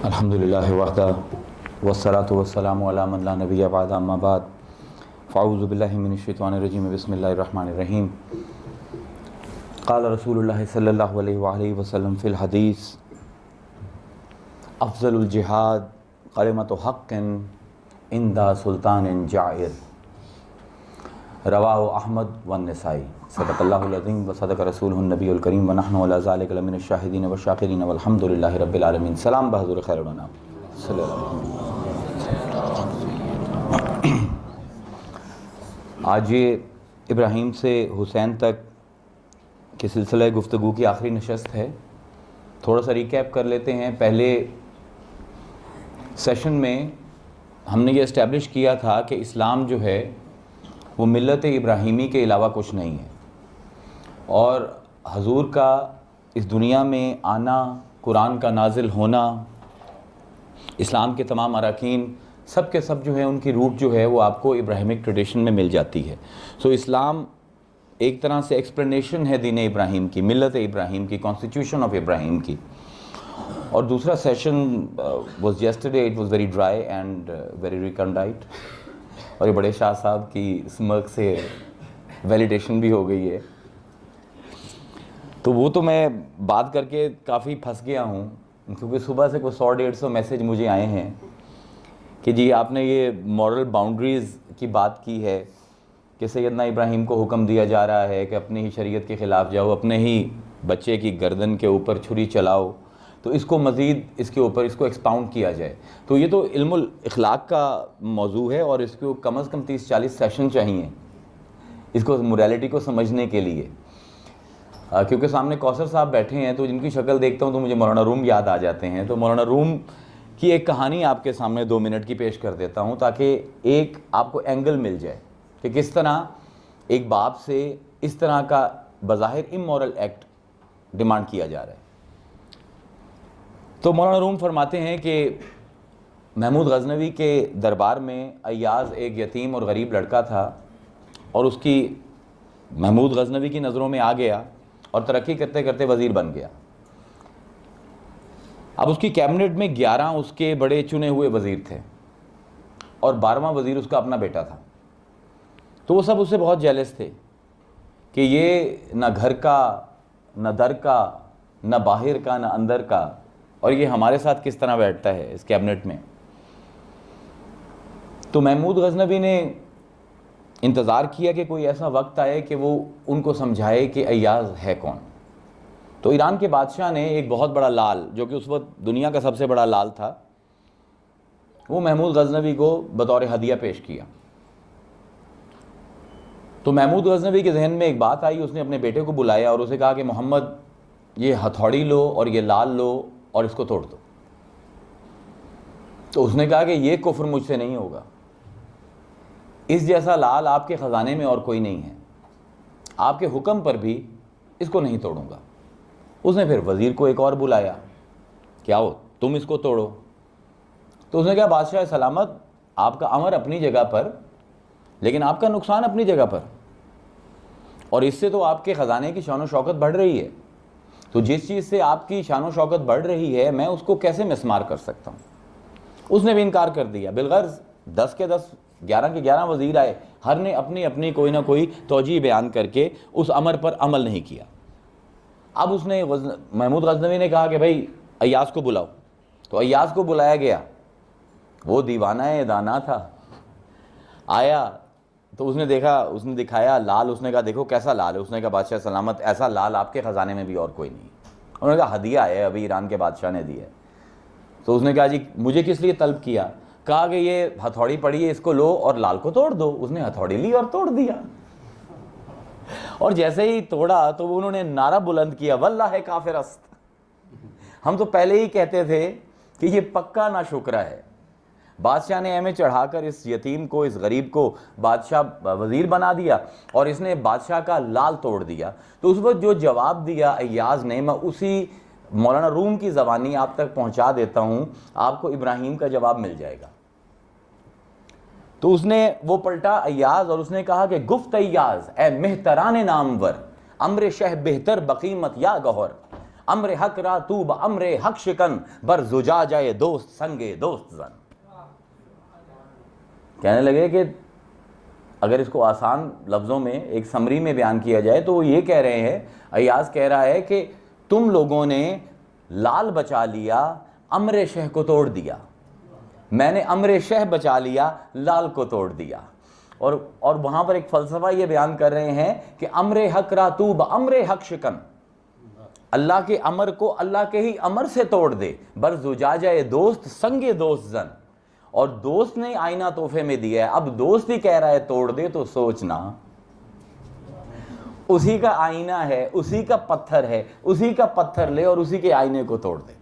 الحمدللہ وحدہ والصلاۃ والسلام علی من لا نبی بعد اما بعد فاعوذ باللہ من الشیطان الرجیم بسم اللہ الرحمن الرحیم قال رسول اللہ صلی اللہ علیہ وآلہ وسلم فی الحدیث افضل الجہاد کلمۃ حق عند سلطان جائر رواہ احمد والنسائی صدق اللہ العظیم و صدق رسولہ النبی الکریم ونحن علی ذلک لمن الشاہدین والشاکرین والحمدللہ رب العالمین۔ سلام بحضور خیر الانام صلی اللہ علیہ وسلم۔ آج یہ ابراہیم سے حسین تک کے سلسلہ گفتگو کی آخری نشست ہے۔ تھوڑا سا ریکیپ کر لیتے ہیں۔ پہلے سیشن میں ہم نے یہ اسٹیبلش کیا تھا کہ اسلام جو ہے وہ ملت ابراہیمی کے علاوہ کچھ نہیں ہے، اور حضور کا اس دنیا میں آنا، قرآن کا نازل ہونا، اسلام کے تمام اراکین سب کے سب جو ہے ان کی روٹ جو ہے وہ آپ کو ابراہیمک ٹریڈیشن میں مل جاتی ہے۔ سو اسلام ایک طرح سے ایکسپلینیشن ہے دین ابراہیم کی، ملت ابراہیم کی، کانسٹیٹیوشن آف ابراہیم کی۔ اور دوسرا session was yesterday, it was very dry and very recondite, اور یہ بڑے شاہ صاحب کی اسمرک سے ویلیڈیشن بھی ہو گئی ہے۔ تو وہ تو میں بات کر کے کافی پھنس گیا ہوں، کیونکہ صبح سے کوئی 100-150 میسیج مجھے آئے ہیں کہ جی آپ نے یہ مورل باؤنڈریز کی بات کی ہے کہ سیدنا ابراہیم کو حکم دیا جا رہا ہے کہ اپنی ہی شریعت کے خلاف جاؤ، اپنے ہی بچے کی گردن کے اوپر چھری چلاؤ، تو اس کو مزید اس کے اوپر اس کو ایکسپاؤنڈ کیا جائے۔ تو یہ تو علم الاخلاق کا موضوع ہے، اور اس کو کم از کم 30-40 سیشن چاہیے اس کو موریلٹی کو سمجھنے کے لیے۔ کیونکہ سامنے کوثر صاحب بیٹھے ہیں تو جن کی شکل دیکھتا ہوں تو مجھے مولانا روم یاد آ جاتے ہیں۔ تو مولانا روم کی ایک کہانی آپ کے سامنے 2 منٹ کی پیش کر دیتا ہوں، تاکہ ایک آپ کو اینگل مل جائے کہ کس طرح ایک باپ سے اس طرح کا بظاہر امورل ایکٹ ڈیمانڈ کیا جا رہا ہے۔ تو مولانا روم فرماتے ہیں کہ محمود غزنوی کے دربار میں ایاز ایک یتیم اور غریب لڑکا تھا، اور اس کی محمود غزنوی کی نظروں میں آ گیا اور ترقی کرتے کرتے وزیر بن گیا۔ اب اس کی کیبنٹ میں 11 اس کے بڑے چنے ہوئے وزیر تھے، اور 12واں وزیر اس کا اپنا بیٹا تھا۔ تو وہ سب اس سے بہت جیلس تھے کہ یہ نہ گھر کا، نہ در کا، نہ باہر کا، نہ اندر کا، اور یہ ہمارے ساتھ کس طرح بیٹھتا ہے اس کیبنٹ میں۔ تو محمود غزنوی نے انتظار کیا کہ کوئی ایسا وقت آئے کہ وہ ان کو سمجھائے کہ ایاز ہے کون۔ تو ایران کے بادشاہ نے ایک بہت بڑا لال، جو کہ اس وقت دنیا کا سب سے بڑا لال تھا، وہ محمود غزنوی کو بطور ہدیہ پیش کیا۔ تو محمود غزنوی کے ذہن میں ایک بات آئی، اس نے اپنے بیٹے کو بلایا اور اسے کہا کہ محمد یہ ہتھوڑی لو اور یہ لال لو اور اس کو توڑ دو۔ تو اس نے کہا کہ یہ کفر مجھ سے نہیں ہوگا، اس جیسا لال آپ کے خزانے میں اور کوئی نہیں ہے، آپ کے حکم پر بھی اس کو نہیں توڑوں گا۔ اس نے پھر وزیر کو ایک اور بلایا، کیا ہو تم اس کو توڑو۔ تو اس نے کہا بادشاہ سلامت، آپ کا امر اپنی جگہ پر، لیکن آپ کا نقصان اپنی جگہ پر، اور اس سے تو آپ کے خزانے کی شان و شوکت بڑھ رہی ہے۔ تو جس چیز سے آپ کی شان و شوکت بڑھ رہی ہے میں اس کو کیسے مسمار کر سکتا ہوں۔ اس نے بھی انکار کر دیا۔ بالغرض 10 کے 10، 11 کے 11 وزیر آئے، ہر نے اپنی اپنی کوئی نہ کوئی توجیہ بیان کر کے اس امر پر عمل نہیں کیا۔ اب اس نے محمود غزنوی نے کہا کہ بھائی ایاز کو بلاؤ۔ تو ایاز کو بلایا گیا، وہ دیوانہ دانا تھا، آیا تو اس نے دیکھا، اس نے دکھایا لال، اس نے کہا دیکھو کیسا لال ہے۔ اس نے کہا بادشاہ سلامت، ایسا لال آپ کے خزانے میں بھی اور کوئی نہیں۔ انہوں نے کہا ہدیہ ہے، ابھی ایران کے بادشاہ نے دی ہے۔ تو اس نے کہا جی مجھے کس لیے طلب کیا؟ کہا کہ یہ ہتھوڑی پڑی ہے، اس کو لو اور لال کو توڑ دو۔ اس نے ہتھوڑی لی اور توڑ دیا، اور جیسے ہی توڑا تو انہوں نے نعرہ بلند کیا واللہ کافر است۔ ہم تو پہلے ہی کہتے تھے کہ یہ پکا ناشکرا ہے۔ بادشاہ نے اہمیں چڑھا کر اس یتیم کو، اس غریب کو بادشاہ وزیر بنا دیا، اور اس نے بادشاہ کا لال توڑ دیا۔ تو اس وقت جو جواب دیا ایاز نے، میں اسی مولانا روم کی زبانی آپ تک پہنچا دیتا ہوں، آپ کو ابراہیم کا جواب مل جائے گا۔ تو اس نے وہ پلٹا ایاز اور اس نے کہا کہ گفت ایاز اے مہتران نامور، امر شہ بہتر بقیمت یا گوہر۔ امر حق را تو بامر حق شکن، بر زجاجہ دوست سنگ دوست زن. کہنے لگے کہ اگر اس کو آسان لفظوں میں ایک سمری میں بیان کیا جائے تو وہ یہ کہہ رہے ہیں، ایاز کہہ رہا ہے کہ تم لوگوں نے لال بچا لیا، امر شہ کو توڑ دیا. میں نے امر شہ بچا لیا، لال کو توڑ دیا. اور وہاں پر ایک فلسفہ یہ بیان کر رہے ہیں کہ امر حق را تو بامر حق شکن، اللہ کے امر کو اللہ کے ہی امر سے توڑ دے. بر زجاجہ دوست سنگ دوست زن، اور دوست نے آئینہ تحفے میں دیا ہے، اب دوست ہی کہہ رہا ہے توڑ دے تو سوچنا. اسی کا آئینہ ہے، اسی کا پتھر ہے، اسی کا پتھر لے اور اسی کے آئینے کو توڑ دے.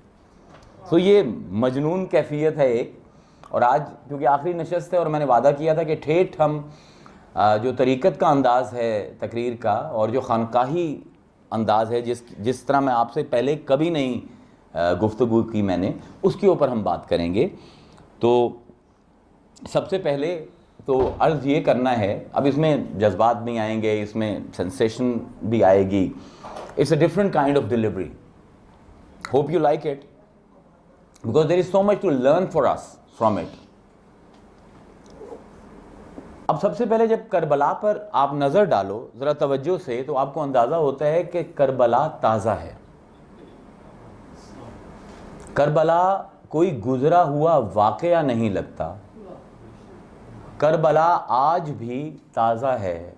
تو یہ مجنون کیفیت ہے ایک. اور آج کیونکہ آخری نشست ہے اور میں نے وعدہ کیا تھا کہ ٹھیٹھ ہم جو طریقت کا انداز ہے تقریر کا اور جو خانقاہی انداز ہے جس طرح میں آپ سے پہلے کبھی نہیں گفتگو کی میں نے، اس کے اوپر ہم بات کریں گے. تو سب سے پہلے تو عرض یہ کرنا ہے، اب اس میں جذبات بھی آئیں گے، اس میں سینسیشن بھی آئے گی. It's a different kind of delivery. Hope you like it because there is so much to learn for us from it. اب سب سے پہلے جب کربلا پر آپ نظر ڈالو ذرا توجہ سے تو آپ کو اندازہ ہوتا ہے کہ کربلا تازہ ہے. کربلا کوئی گزرا ہوا واقعہ نہیں لگتا. کربلا آج بھی تازہ ہے.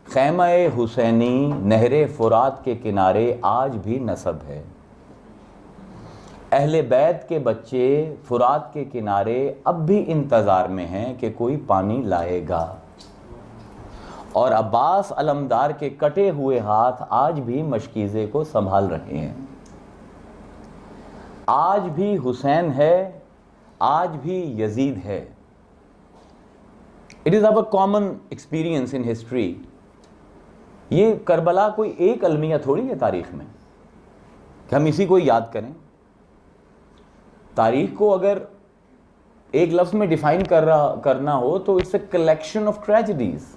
خیمہ حسینی نہر فرات کے کنارے آج بھی نصب ہے. اہل بیت کے بچے فرات کے کنارے اب بھی انتظار میں ہیں کہ کوئی پانی لائے گا. اور عباس علمدار کے کٹے ہوئے ہاتھ آج بھی مشکیزے کو سنبھال رہے ہیں. آج بھی حسین ہے، آج بھی یزید ہے. It is our common experience in history. یہ کربلا کوئی ایک المیہ تھوڑی ہے تاریخ میں کہ ہم اسی کو یاد کریں. تاریخ کو اگر ایک لفظ میں ڈیفائن کرنا ہو تو it's a collection of tragedies.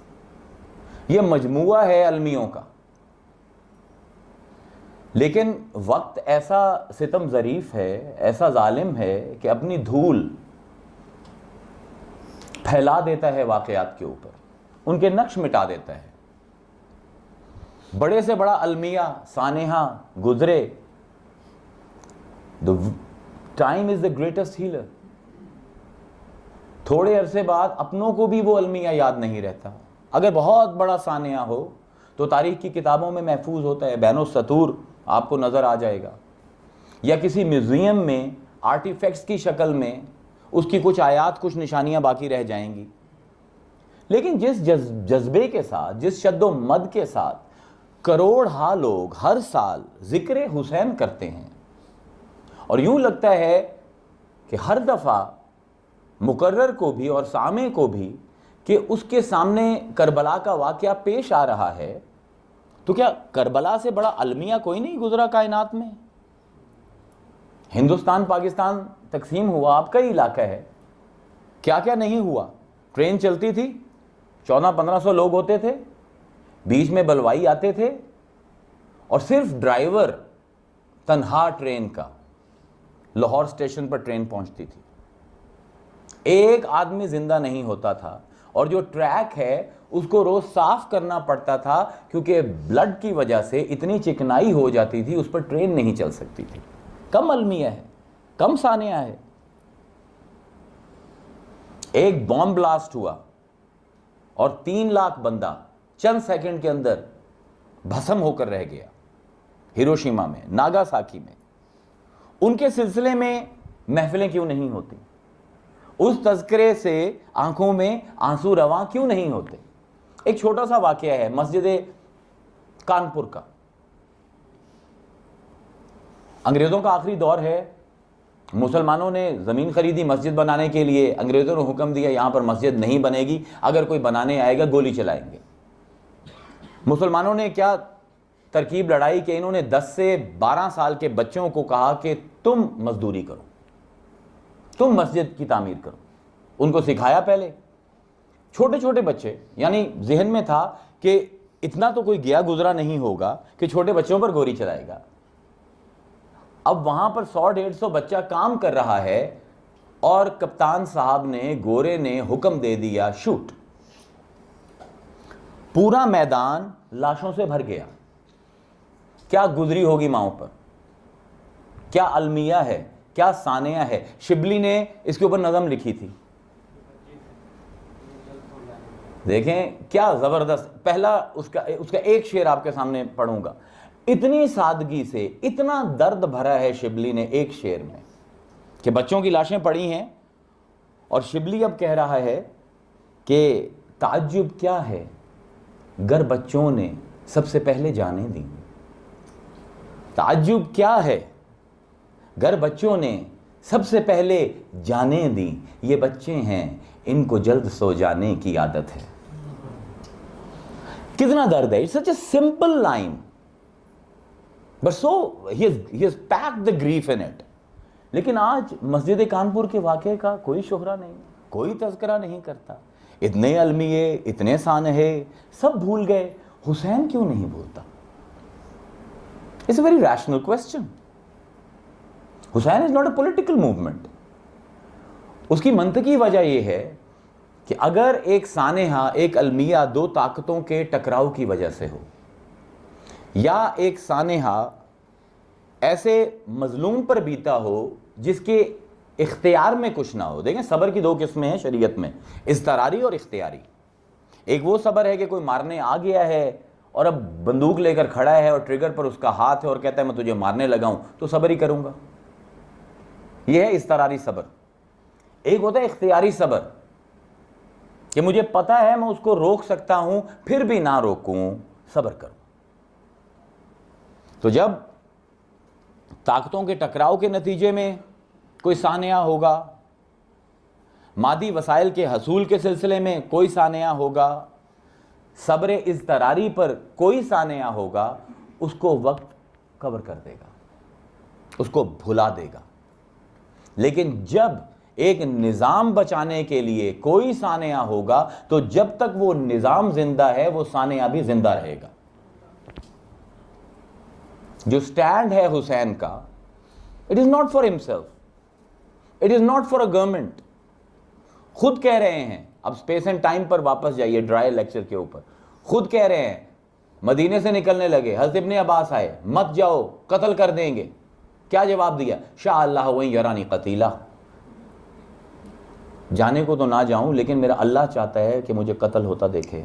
یہ مجموعہ ہے المیوں کا. لیکن وقت ایسا ستم ظریف ہے، ایسا ظالم ہے کہ اپنی دھول پھیلا دیتا ہے واقعات کے اوپر، ان کے نقش مٹا دیتا ہے. بڑے سے بڑا المیہ سانحہ گزرے. Time is the greatest healer. تھوڑے عرصے بعد اپنوں کو بھی وہ المیہ یاد نہیں رہتا. اگر بہت بڑا سانحہ ہو تو تاریخ کی کتابوں میں محفوظ ہوتا ہے، بین السطور آپ کو نظر آ جائے گا، یا کسی میوزیم میں آرٹیفیکٹس کی شکل میں اس کی کچھ آیات کچھ نشانیاں باقی رہ جائیں گی. لیکن جس جذبے کے ساتھ، جس شد و مد کے ساتھ کروڑ ہا لوگ ہر سال ذکر حسین کرتے ہیں، اور یوں لگتا ہے کہ ہر دفعہ مقرر کو بھی اور سامع کو بھی کہ اس کے سامنے کربلا کا واقعہ پیش آ رہا ہے، تو کیا کربلا سے بڑا المیہ کوئی نہیں گزرا کائنات میں؟ ہندوستان پاکستان تقسیم ہوا، آپ کا ہی علاقہ ہے، کیا کیا نہیں ہوا. ٹرین چلتی تھی، 1400-1500 لوگ ہوتے تھے، بیچ میں بلوائی آتے تھے، اور صرف ڈرائیور تنہا ٹرین کا. لاہور اسٹیشن پر ٹرین پہنچتی تھی، ایک آدمی زندہ نہیں ہوتا تھا، اور جو ٹریک ہے اس کو روز صاف کرنا پڑتا تھا کیونکہ بلڈ کی وجہ سے اتنی چکنائی ہو جاتی تھی اس پر ٹرین نہیں چل سکتی تھی. کم المیہ ہے، کم سانحہ ہے. ایک بام بلاسٹ ہوا اور 3 لاکھ بندہ چند سیکنڈ کے اندر بھسم ہو کر رہ گیا. ہیروشیما میں، ناگاساکی میں. ان کے سلسلے میں محفلیں کیوں نہیں ہوتی؟ اس تذکرے سے آنکھوں میں آنسو رواں کیوں نہیں ہوتے؟ ایک چھوٹا سا واقعہ ہے مسجد کانپور کا. انگریزوں کا آخری دور ہے، مسلمانوں نے زمین خریدی مسجد بنانے کے لیے. انگریزوں نے حکم دیا یہاں پر مسجد نہیں بنے گی، اگر کوئی بنانے آئے گا گولی چلائیں گے. مسلمانوں نے کیا ترکیب لڑائی کہ انہوں نے 10 سے 12 سال کے بچوں کو کہا کہ تم مزدوری کرو، تم مسجد کی تعمیر کرو. ان کو سکھایا پہلے. چھوٹے چھوٹے بچے، یعنی ذہن میں تھا کہ اتنا تو کوئی گیا گزرا نہیں ہوگا کہ چھوٹے بچوں پر گولی چلائے گا. اب وہاں پر 100-150 بچہ کام کر رہا ہے اور کپتان صاحب نے، گورے نے حکم دے دیا شوٹ. پورا میدان لاشوں سے بھر گیا. کیا گزری ہوگی ماؤں پر، کیا المیہ ہے، کیا ثانیہ ہے. شبلی نے اس کے اوپر نظم لکھی تھی. دیکھیں کیا زبردست. پہلا اس کا ایک شعر آپ کے سامنے پڑھوں گا. اتنی سادگی سے اتنا درد بھرا ہے شبلی نے ایک شعر میں کہ بچوں کی لاشیں پڑی ہیں اور شبلی اب کہہ رہا ہے کہ تعجب کیا ہے گر بچوں نے سب سے پہلے جانیں دیں. تعجب کیا ہے گر بچوں نے سب سے پہلے جانیں دیں. یہ بچے ہیں ان کو جلد سو جانے کی عادت ہے. کتنا درد ہے. It's such a simple line. But so he has packed the grief in it. لیکن آج مسجد کانپور کے واقعے کا کوئی شہرہ نہیں، کوئی تذکرہ نہیں کرتا. اتنے المیے، اتنے سانحے سب بھول گئے، حسین کیوں نہیں بھولتا؟ It's a very rational question. Hussain is not a political movement. اس کی منطقی وجہ یہ ہے کہ اگر ایک سانحہ، ایک المیہ دو طاقتوں کے ٹکراؤ کی وجہ سے ہو، یا ایک سانحہ ایسے مظلوم پر بیتا ہو جس کے اختیار میں کچھ نہ ہو. دیکھیں صبر کی دو قسمیں ہیں شریعت میں، اضطراری اور اختیاری. ایک وہ صبر ہے کہ کوئی مارنے آ گیا ہے اور اب بندوق لے کر کھڑا ہے اور ٹریگر پر اس کا ہاتھ ہے اور کہتا ہے میں تجھے مارنے لگا ہوں تو صبر ہی کروں گا. یہ ہے اضطراری صبر. ایک ہوتا ہے اختیاری صبر کہ مجھے پتا ہے میں اس کو روک سکتا ہوں پھر بھی نہ روکوں، صبر کروں. تو جب طاقتوں کے ٹکراؤ کے نتیجے میں کوئی سانحہ ہوگا، مادی وسائل کے حصول کے سلسلے میں کوئی سانحہ ہوگا، صبر اضطراری پر کوئی سانحہ ہوگا، اس کو وقت کور کر دے گا، اس کو بھلا دے گا. لیکن جب ایک نظام بچانے کے لیے کوئی سانحہ ہوگا تو جب تک وہ نظام زندہ ہے وہ سانحہ بھی زندہ رہے گا. جو سٹینڈ ہے حسین کا، it is not for himself, it is not for a government. خود کہہ رہے ہیں، اب اسپیس اینڈ ٹائم پر واپس جائیے ڈرائی لیکچر کے اوپر. خود کہہ رہے ہیں مدینے سے نکلنے لگے، حضرت ابن عباس آئے، مت جاؤ قتل کر دیں گے. کیا جواب دیا؟ شاء اللہ وَإِن یرانی قتیلہ. جانے کو تو نہ جاؤں لیکن میرا اللہ چاہتا ہے کہ مجھے قتل ہوتا دیکھے.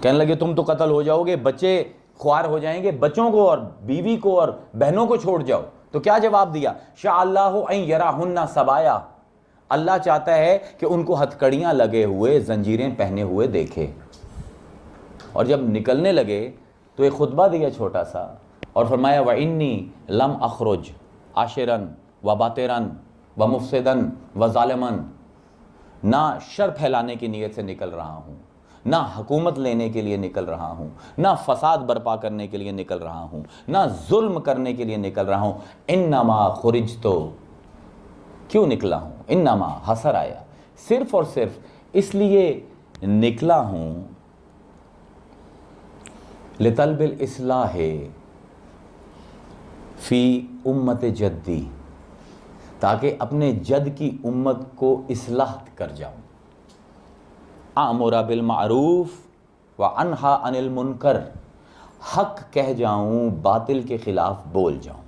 کہنے لگے تم تو قتل ہو جاؤ گے، بچے خوار ہو جائیں گے، بچوں کو اور بیوی کو اور بہنوں کو چھوڑ جاؤ. تو کیا جواب دیا؟ شاء اللہ ان یراہن سبایا. اللہ چاہتا ہے کہ ان کو ہتھکڑیاں لگے ہوئے، زنجیریں پہنے ہوئے دیکھے. اور جب نکلنے لگے تو ایک خطبہ دیا چھوٹا سا اور فرمایا وَإِنِّي لَمْ أَخْرُجْ عَاشِرًا وَبَاطِرًا وَمُفْسِدًا وَظَالِمًا. نہ شر پھیلانے کی نیت سے نکل رہا ہوں، نہ حکومت لینے کے لیے نکل رہا ہوں، نہ فساد برپا کرنے کے لیے نکل رہا ہوں، نہ ظلم کرنے کے لیے نکل رہا ہوں. انما خرجتو، کیوں نکلا ہوں؟ انما حسر آیا، صرف اور صرف اس لیے نکلا ہوں لطلب الاصلاح فی امت جدی، تاکہ اپنے جد کی امت کو اصلاح کر جاؤں. آمر بالمعروف وانہا عن المنکر، حق کہہ جاؤں، باطل کے خلاف بول جاؤں.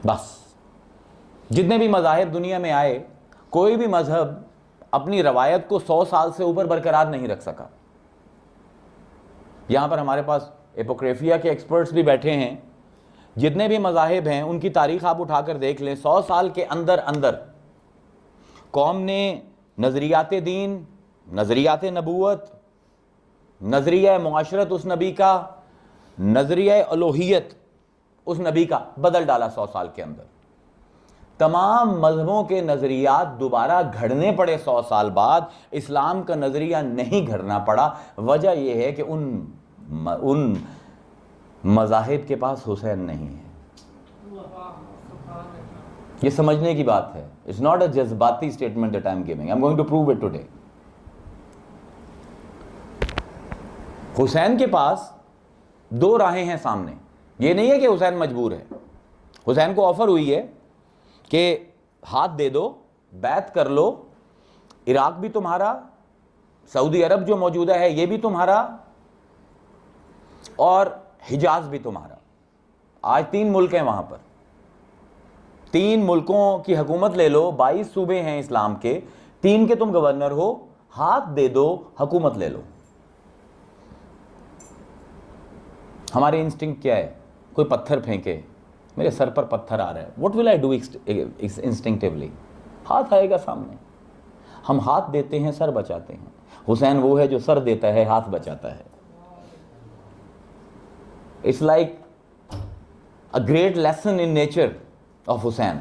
بس جتنے بھی مذاہب دنیا میں آئے، کوئی بھی مذہب اپنی روایت کو 100 سال سے اوپر برقرار نہیں رکھ سکا. یہاں پر ہمارے پاس ایپوکریفیا کے ایکسپرٹس بھی بیٹھے ہیں. جتنے بھی مذاہب ہیں ان کی تاریخ آپ اٹھا کر دیکھ لیں، 100 سال کے اندر اندر قوم نے نظریات دین، نظریات نبوت، نظریہ معاشرت اس نبی کا، نظریہ الوہیت اس نبی کا بدل ڈالا 100 سال کے اندر. تمام مذہبوں کے نظریات دوبارہ گھڑنے پڑے 100 سال بعد، اسلام کا نظریہ نہیں گھڑنا پڑا. وجہ یہ ہے کہ ان مذاہب کے پاس حسین نہیں ہے. یہ سمجھنے کی بات ہے. It's not a جذباتی statement that I'm giving. I'm going to prove it today. حسین کے پاس دو راہیں ہیں سامنے. یہ نہیں ہے کہ حسین مجبور ہے. حسین کو آفر ہوئی ہے کہ ہاتھ دے دو, بیعت کر لو, عراق بھی تمہارا, سعودی عرب جو موجودہ ہے یہ بھی تمہارا, اور حجاز بھی تمہارا. آج 3 ملک ہیں وہاں پر, 3 ملکوں کی حکومت لے لو, 22 صوبے ہیں اسلام کے, 3 کے تم گورنر ہو, ہاتھ دے دو, حکومت لے لو. ہمارے انسٹنکٹ کیا ہے؟ کوئی پتھر پھینکے, میرے سر پر پتھر آ رہا ہے, what will I do instinctively؟ ہاتھ آئے گا سامنے, ہم ہاتھ دیتے ہیں, سر بچاتے ہیں. حسین وہ ہے جو سر دیتا ہے, ہاتھ بچاتا ہے. It's like a great lesson in nature of حسین,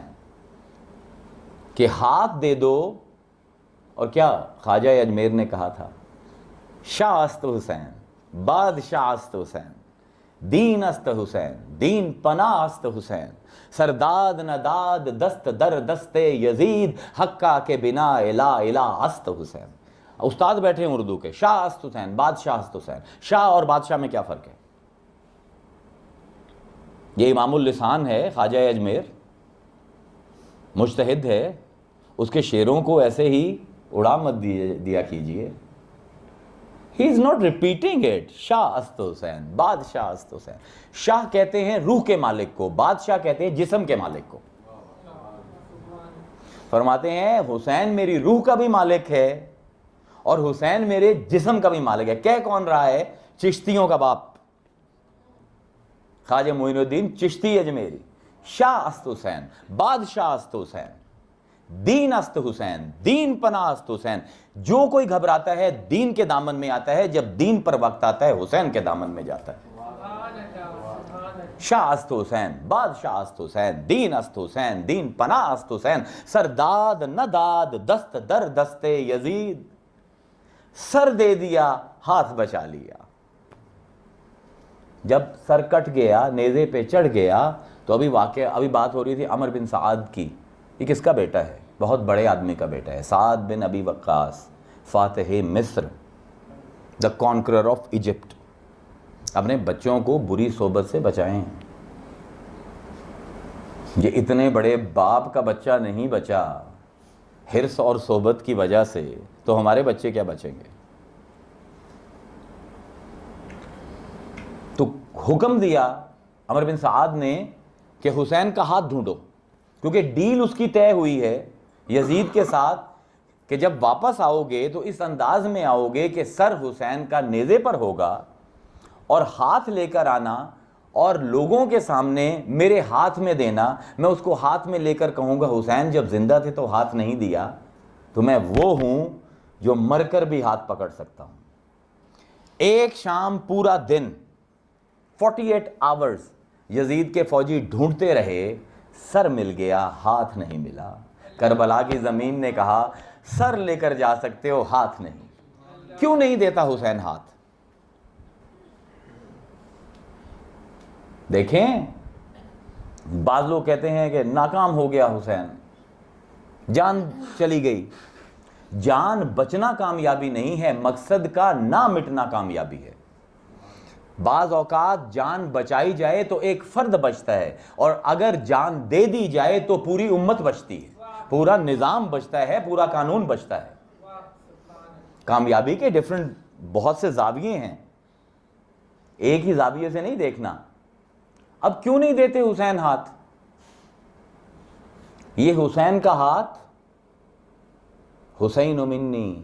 کہ ہاتھ دے دو. اور کیا خواجہ اجمیر نے کہا تھا, شاہ است حسین, بادشاہ است حسین, دین است حسین, دین پناہ است حسین, سرداد نداد دست در دست یزید, حقہ کے بنا الہ الہ است حسین. استاد بیٹھے ہیں اردو کے, شاہ است حسین, بادشاہ است حسین. شاہ اور بادشاہ میں کیا فرق ہے؟ یہ امام اللسان ہے خواجہ اجمیر, مجتہد ہے, اس کے شعروں کو ایسے ہی اڑا مت دیا کیجئے. He is not repeating it. شاہ است حسین, بادشاہ است حسین. شاہ کہتے ہیں روح کے مالک کو, بادشاہ کہتے ہیں جسم کے مالک کو. فرماتے ہیں حسین میری روح کا بھی مالک ہے اور حسین میرے جسم کا بھی مالک ہے. کہہ کون رہا ہے؟ چشتیوں کا باپ خواجہ معین الدین چشتی اجمیری. شاہ است حسین, بادشاہ است حسین, دین است حسین, دین پناہ است حسین. جو کوئی گھبراتا ہے دین کے دامن میں آتا ہے, جب دین پر وقت آتا ہے حسین کے دامن میں جاتا ہے. شاہ است حسین, بادشاہ است حسین, دین است حسین, دین پناہ است حسین, سرداد نداد دست در دست یزید, سر دے دیا ہاتھ بچا لیا. جب سر کٹ گیا, نیزے پہ چڑھ گیا, تو ابھی بات ہو رہی تھی عمر بن سعد کی. یہ کس کا بیٹا ہے؟ بہت بڑے آدمی کا بیٹا ہے, سعد بن ابی وقاص, فاتح مصر, دا کانکرر آف ایجپٹ. اپنے بچوں کو بری صحبت سے بچائیں. یہ اتنے بڑے باپ کا بچہ نہیں بچا حرص اور صحبت کی وجہ سے, تو ہمارے بچے کیا بچیں گے؟ تو حکم دیا عمر بن سعد نے کہ حسین کا ہاتھ ڈھونڈو, کیونکہ ڈیل اس کی طے ہوئی ہے یزید کے ساتھ کہ جب واپس آؤ گے تو اس انداز میں آؤ گے کہ سر حسین کا نیزے پر ہوگا اور ہاتھ لے کر آنا اور لوگوں کے سامنے میرے ہاتھ میں دینا. میں اس کو ہاتھ میں لے کر کہوں گا حسین جب زندہ تھے تو ہاتھ نہیں دیا, تو میں وہ ہوں جو مر کر بھی ہاتھ پکڑ سکتا ہوں. ایک شام پورا دن 48 آورز یزید کے فوجی ڈھونڈتے رہے, سر مل گیا, ہاتھ نہیں ملا. کربلا کی زمین نے کہا سر لے کر جا سکتے ہو, ہاتھ نہیں. کیوں نہیں دیتا حسین ہاتھ؟ دیکھیں, بعض لوگ کہتے ہیں کہ ناکام ہو گیا حسین, جان چلی گئی. جان بچنا کامیابی نہیں ہے, مقصد کا نہ مٹنا کامیابی ہے. بعض اوقات جان بچائی جائے تو ایک فرد بچتا ہے, اور اگر جان دے دی جائے تو پوری امت بچتی ہے, پورا نظام بچتا ہے, پورا قانون بچتا ہے. کامیابی کے ڈیفرنٹ بہت سے زاویے ہیں, ایک ہی زاویے سے نہیں دیکھنا. اب کیوں نہیں دیتے حسین ہاتھ؟ یہ حسین کا ہاتھ, حسین منی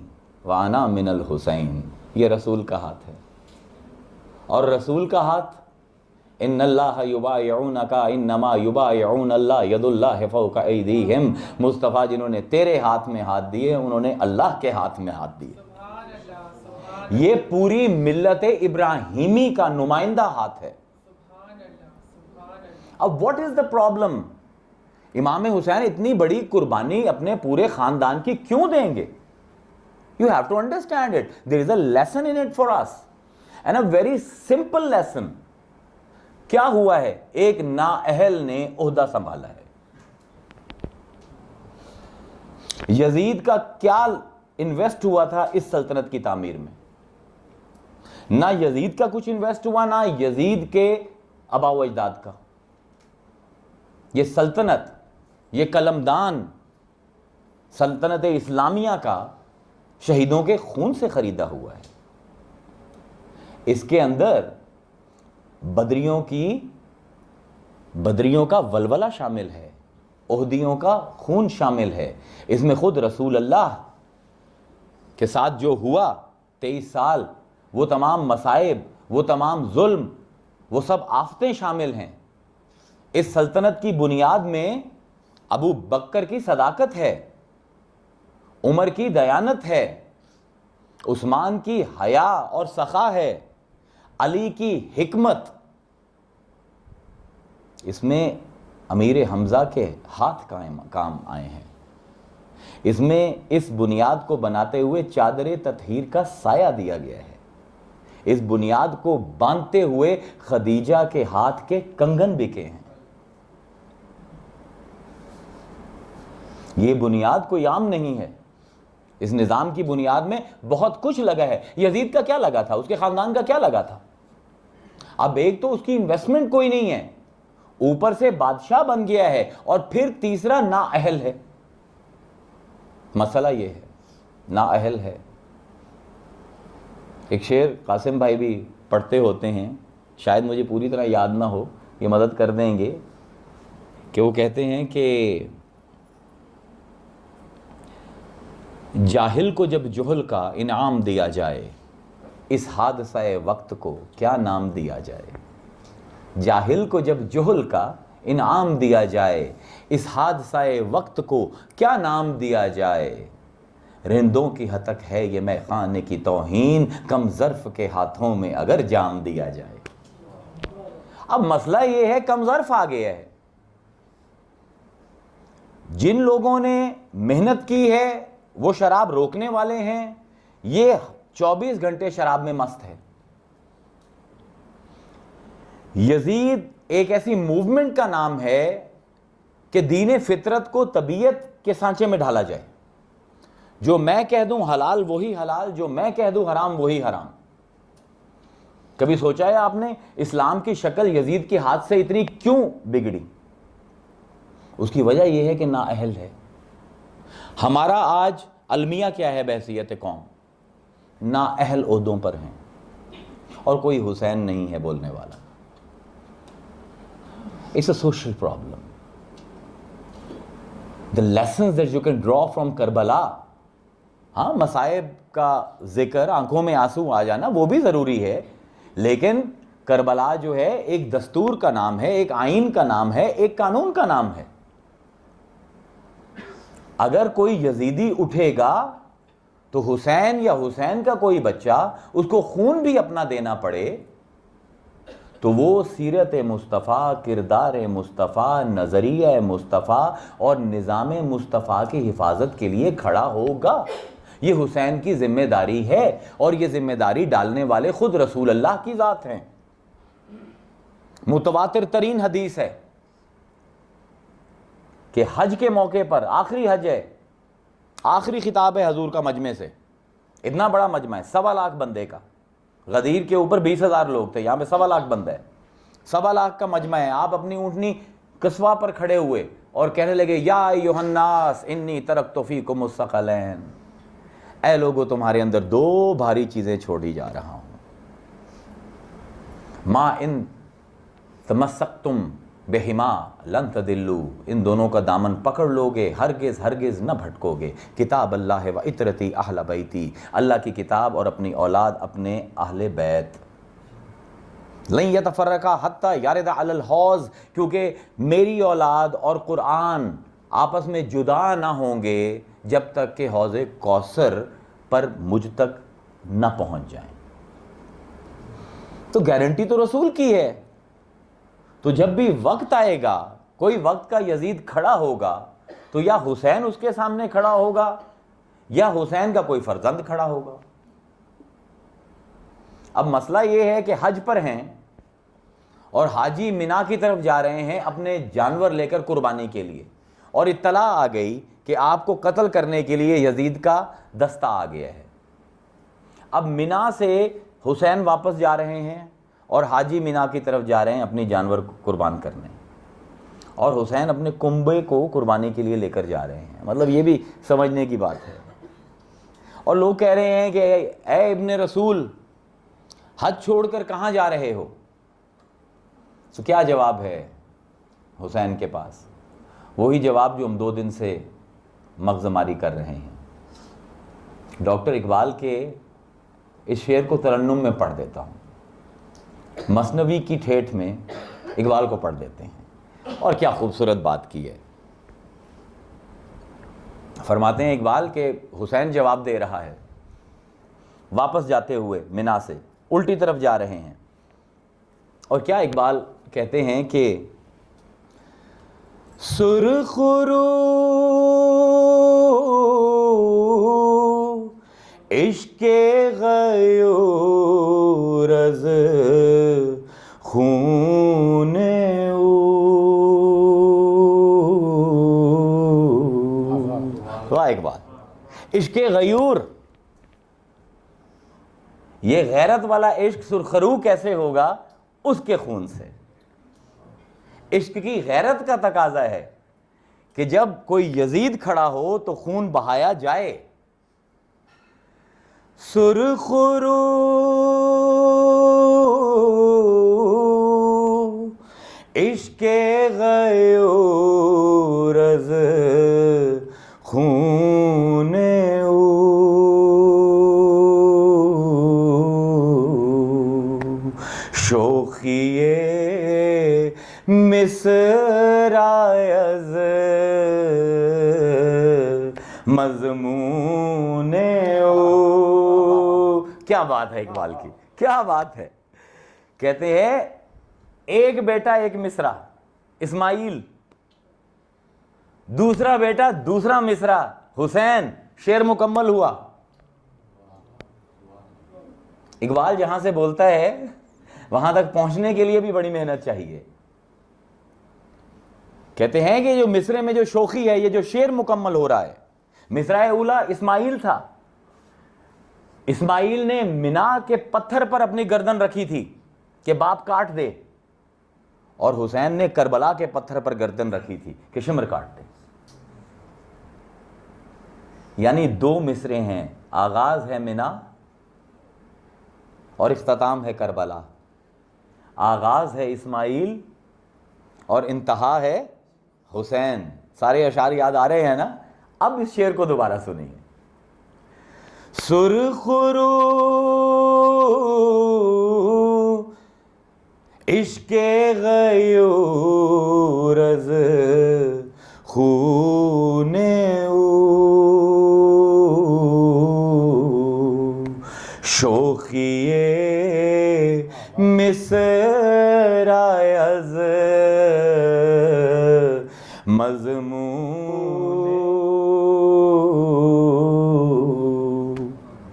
وانا من الحسین, یہ رسول کا ہاتھ ہے. اور رسول کا ہاتھ, ان اللہ یبایعونک انما یبایعون اللہ ید اللہ فوق ایدیہم. مصطفیٰ جنہوں نے تیرے ہاتھ میں ہاتھ دیے انہوں نے اللہ کے ہاتھ میں ہاتھ دیے. یہ پوری ملت ابراہیمی کا نمائندہ ہاتھ ہے. اب واٹ از دا پرابلم؟ امام حسین اتنی بڑی قربانی اپنے پورے خاندان کی کیوں دیں گے؟ You have to understand it. There is a lesson in it for us, and a very simple lesson. کیا ہوا ہے؟ ایک نااہل نے عہدہ سنبھالا ہے. یزید کا کیا انویسٹ ہوا تھا اس سلطنت کی تعمیر میں؟ نہ یزید کا کچھ انویسٹ ہوا, نہ یزید کے آباء و اجداد کا. یہ سلطنت، یہ قلمدان سلطنت اسلامیہ کا شہیدوں کے خون سے خریدا ہوا ہے. اس کے اندر بدریوں کا ولولہ شامل ہے، احدیوں کا خون شامل ہے. اس میں خود رسول اللہ کے ساتھ جو ہوا 23 سال، وہ تمام مصائب، وہ تمام ظلم، وہ سب آفتیں شامل ہیں. اس سلطنت کی بنیاد میں ابو بکر کی صداقت ہے، عمر کی دیانت ہے، عثمان کی حیا اور سخا ہے، علی کی حکمت. اس میں امیر حمزہ کے ہاتھ کام آئے ہیں. اس میں اس بنیاد کو بناتے ہوئے چادر تطہیر کا سایہ دیا گیا ہے. اس بنیاد کو باندھتے ہوئے خدیجہ کے ہاتھ کے کنگن بکے ہیں. یہ بنیاد کوئی عام نہیں ہے. اس نظام کی بنیاد میں بہت کچھ لگا ہے. یزید کا کیا لگا تھا؟ اس کے خاندان کا کیا لگا تھا؟ اب ایک تو اس کی انویسٹمنٹ کوئی نہیں ہے، اوپر سے بادشاہ بن گیا ہے، اور پھر تیسرا نااہل ہے. مسئلہ یہ ہے، نااہل ہے. ایک شعر قاسم بھائی بھی پڑھتے ہوتے ہیں، شاید مجھے پوری طرح یاد نہ ہو، یہ مدد کر دیں گے، کہ وہ کہتے ہیں کہ جاہل کو جب جہل کا انعام دیا جائے، اس حادثہ وقت کو کیا نام دیا جائے. جاہل کو جب جہل کا انعام دیا جائے، اس حادثہ وقت کو کیا نام دیا جائے. رندوں کی ہتک ہے یہ میں خانے کی توہین، کم ظرف کے ہاتھوں میں اگر جام دیا جائے. اب مسئلہ یہ ہے، کم ظرف آ گیا ہے. جن لوگوں نے محنت کی ہے وہ شراب روکنے والے ہیں، یہ 24 گھنٹے شراب میں مست ہے. یزید ایک ایسی موومنٹ کا نام ہے کہ دین فطرت کو طبیعت کے سانچے میں ڈھالا جائے. جو میں کہہ دوں حلال وہی حلال، جو میں کہہ دوں حرام وہی حرام. کبھی سوچا ہے آپ نے اسلام کی شکل یزید کے ہاتھ سے اتنی کیوں بگڑی؟ اس کی وجہ یہ ہے کہ نااہل ہے. ہمارا آج المیہ کیا ہے بحیثیت قوم؟ نااہل عہدوں پر ہیں، اور کوئی حسین نہیں ہے بولنے والا. It's a social problem. The lessons that you can draw from Karbala، ہاں مصائب کا ذکر، آنکھوں میں آنسو آ جانا وہ بھی ضروری ہے، لیکن کربلا جو ہے ایک دستور کا نام ہے، ایک آئین کا نام ہے، ایک قانون کا نام ہے. اگر کوئی یزیدی اٹھے گا تو حسین یا حسین کا کوئی بچہ اس کو خون بھی اپنا دینا پڑے تو وہ سیرت مصطفیٰ، کردار مصطفیٰ، نظریہ مصطفیٰ اور نظام مصطفیٰ کی حفاظت کے لیے کھڑا ہوگا. یہ حسین کی ذمہ داری ہے، اور یہ ذمہ داری ڈالنے والے خود رسول اللہ کی ذات ہیں. متواتر ترین حدیث ہے کہ حج کے موقع پر، آخری حج ہے، آخری خطاب ہے حضور کا مجمع سے. اتنا بڑا مجمع ہے، 1.25 لاکھ بندے کا. غدیر کے اوپر 20,000 لوگ تھے، یہاں پہ 1.25 لاکھ بندہ ہے. 1.25 لاکھ کا مجمع ہے. آپ اپنی اونٹنی قصوہ پر کھڑے ہوئے اور کہنے لگے یا ایھا الناس انی ترکت فیکم الثقلین، اے لوگو تمہارے اندر 2 بھاری چیزیں چھوڑی جا رہا ہوں. ما ان تمسکتم بہما لن تدلوا، ان دونوں کا دامن پکڑ لو گے ہرگز ہرگز نہ بھٹکو گے. کتاب اللہ و عترتی اہل بیتی، اللہ کی کتاب اور اپنی اولاد، اپنے اہل بیت. لن یتفرقا حتی یرد علی الحوض، کیونکہ میری اولاد اور قرآن آپس میں جدا نہ ہوں گے جب تک کہ حوض کوثر پر مجھ تک نہ پہنچ جائیں. تو گارنٹی تو رسول کی ہے. تو جب بھی وقت آئے گا، کوئی وقت کا یزید کھڑا ہوگا، تو یا حسین اس کے سامنے کھڑا ہوگا یا حسین کا کوئی فرزند کھڑا ہوگا. اب مسئلہ یہ ہے کہ حج پر ہیں اور حاجی مینا کی طرف جا رہے ہیں اپنے جانور لے کر قربانی کے لیے، اور اطلاع آ گئی کہ آپ کو قتل کرنے کے لیے یزید کا دستہ آ گیا ہے. اب مینا سے حسین واپس جا رہے ہیں اور حاجی مینا کی طرف جا رہے ہیں اپنی جانور کو قربان کرنے، اور حسین اپنے کنبے کو قربانی کے لیے لے کر جا رہے ہیں۔ مطلب یہ بھی سمجھنے کی بات ہے۔ اور لوگ کہہ رہے ہیں کہ اے ابن رسول، حج چھوڑ کر کہاں جا رہے ہو؟ تو کیا جواب ہے حسین کے پاس؟ وہی جواب جو ہم 2 دن سے مغز ماری کر رہے ہیں۔ ڈاکٹر اقبال کے اس شعر کو ترنم میں پڑھ دیتا ہوں، مثنوی کی ٹھیٹھ میں اقبال کو پڑھ دیتے ہیں، اور کیا خوبصورت بات کی ہے۔ فرماتے ہیں اقبال کہ حسین جواب دے رہا ہے، واپس جاتے ہوئے منا سے الٹی طرف جا رہے ہیں، اور کیا اقبال کہتے ہیں کہ سرخ رو عشق غیور از خون او۔ واہ اقبال، عشق غیور، یہ غیرت والا عشق سرخرو کیسے ہوگا؟ اس کے خون سے۔ عشق کی غیرت کا تقاضا ہے کہ جب کوئی یزید کھڑا ہو تو خون بہایا جائے۔ سرخ رو عشق غیور از خون او، شوخی مصرع از مضمون او۔ کیا بات ہے اقبال کی، کیا بات ہے۔ کہتے ہیں ایک بیٹا ایک مصرع اسماعیل، دوسرا بیٹا دوسرا مصرع حسین، شعر مکمل ہوا۔ اقبال جہاں سے بولتا ہے وہاں تک پہنچنے کے لیے بھی بڑی محنت چاہیے۔ کہتے ہیں کہ جو مصرع میں جو شوخی ہے، یہ جو شعر مکمل ہو رہا ہے، مصرع اولا اسماعیل تھا، اسماعیل نے منا کے پتھر پر اپنی گردن رکھی تھی کہ باپ کاٹ دے، اور حسین نے کربلا کے پتھر پر گردن رکھی تھی کہ شمر کاٹ دے۔ یعنی 2 مصرع ہیں، آغاز ہے منا اور اختتام ہے کربلا، آغاز ہے اسماعیل اور انتہا ہے حسین۔ سارے اشعار یاد آ رہے ہیں نا؟ اب اس شعر کو دوبارہ سنیے۔ سرخ رو عشق غیور از خون او، شوخی مصرع از مضمون۔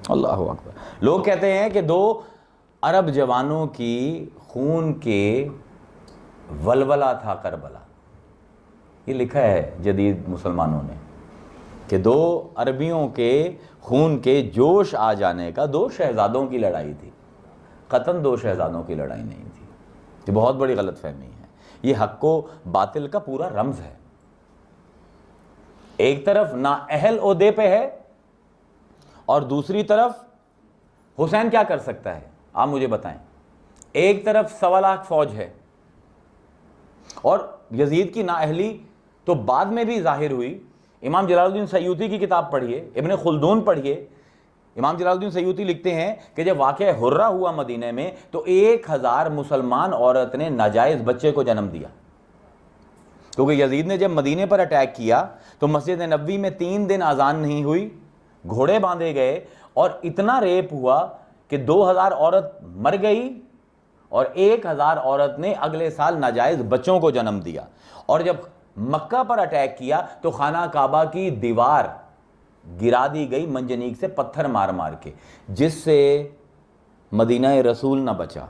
اللہ اکبر۔ لوگ کہتے ہیں کہ 2 عرب جوانوں کی خون کے ولولہ تھا کربلا۔ یہ لکھا ہے جدید مسلمانوں نے کہ 2 عربیوں کے خون کے جوش آ جانے کا 2 شہزادوں کی لڑائی تھی، قطعاً 2 شہزادوں کی لڑائی نہیں تھی۔ یہ بہت بڑی غلط فہمی ہے، یہ حق و باطل کا پورا رمز ہے۔ ایک طرف نااہل عہدے پہ ہے اور دوسری طرف حسین کیا کر سکتا ہے؟ آپ مجھے بتائیں۔ ایک طرف 1.25 لاکھ فوج ہے، اور یزید کی نااہلی تو بعد میں بھی ظاہر ہوئی۔ امام جلال الدین سیوطی کی کتاب پڑھیے، ابن خلدون پڑھیے۔ امام جلال الدین سیوطی لکھتے ہیں کہ جب واقعہ حرہ ہوا مدینہ میں تو 1000 مسلمان عورت نے ناجائز بچے کو جنم دیا، کیونکہ یزید نے جب مدینے پر اٹیک کیا تو مسجد نبوی میں 3 دن اذان نہیں ہوئی، گھوڑے باندھے گئے، اور اتنا ریپ ہوا کہ 2000 عورت مر گئی اور 1000 عورت نے اگلے سال ناجائز بچوں کو جنم دیا۔ اور جب مکہ پر اٹیک کیا تو خانہ کعبہ کی دیوار گرا دی گئی منجنیق سے پتھر مار مار کے، جس سے مدینہ رسول نہ بچا،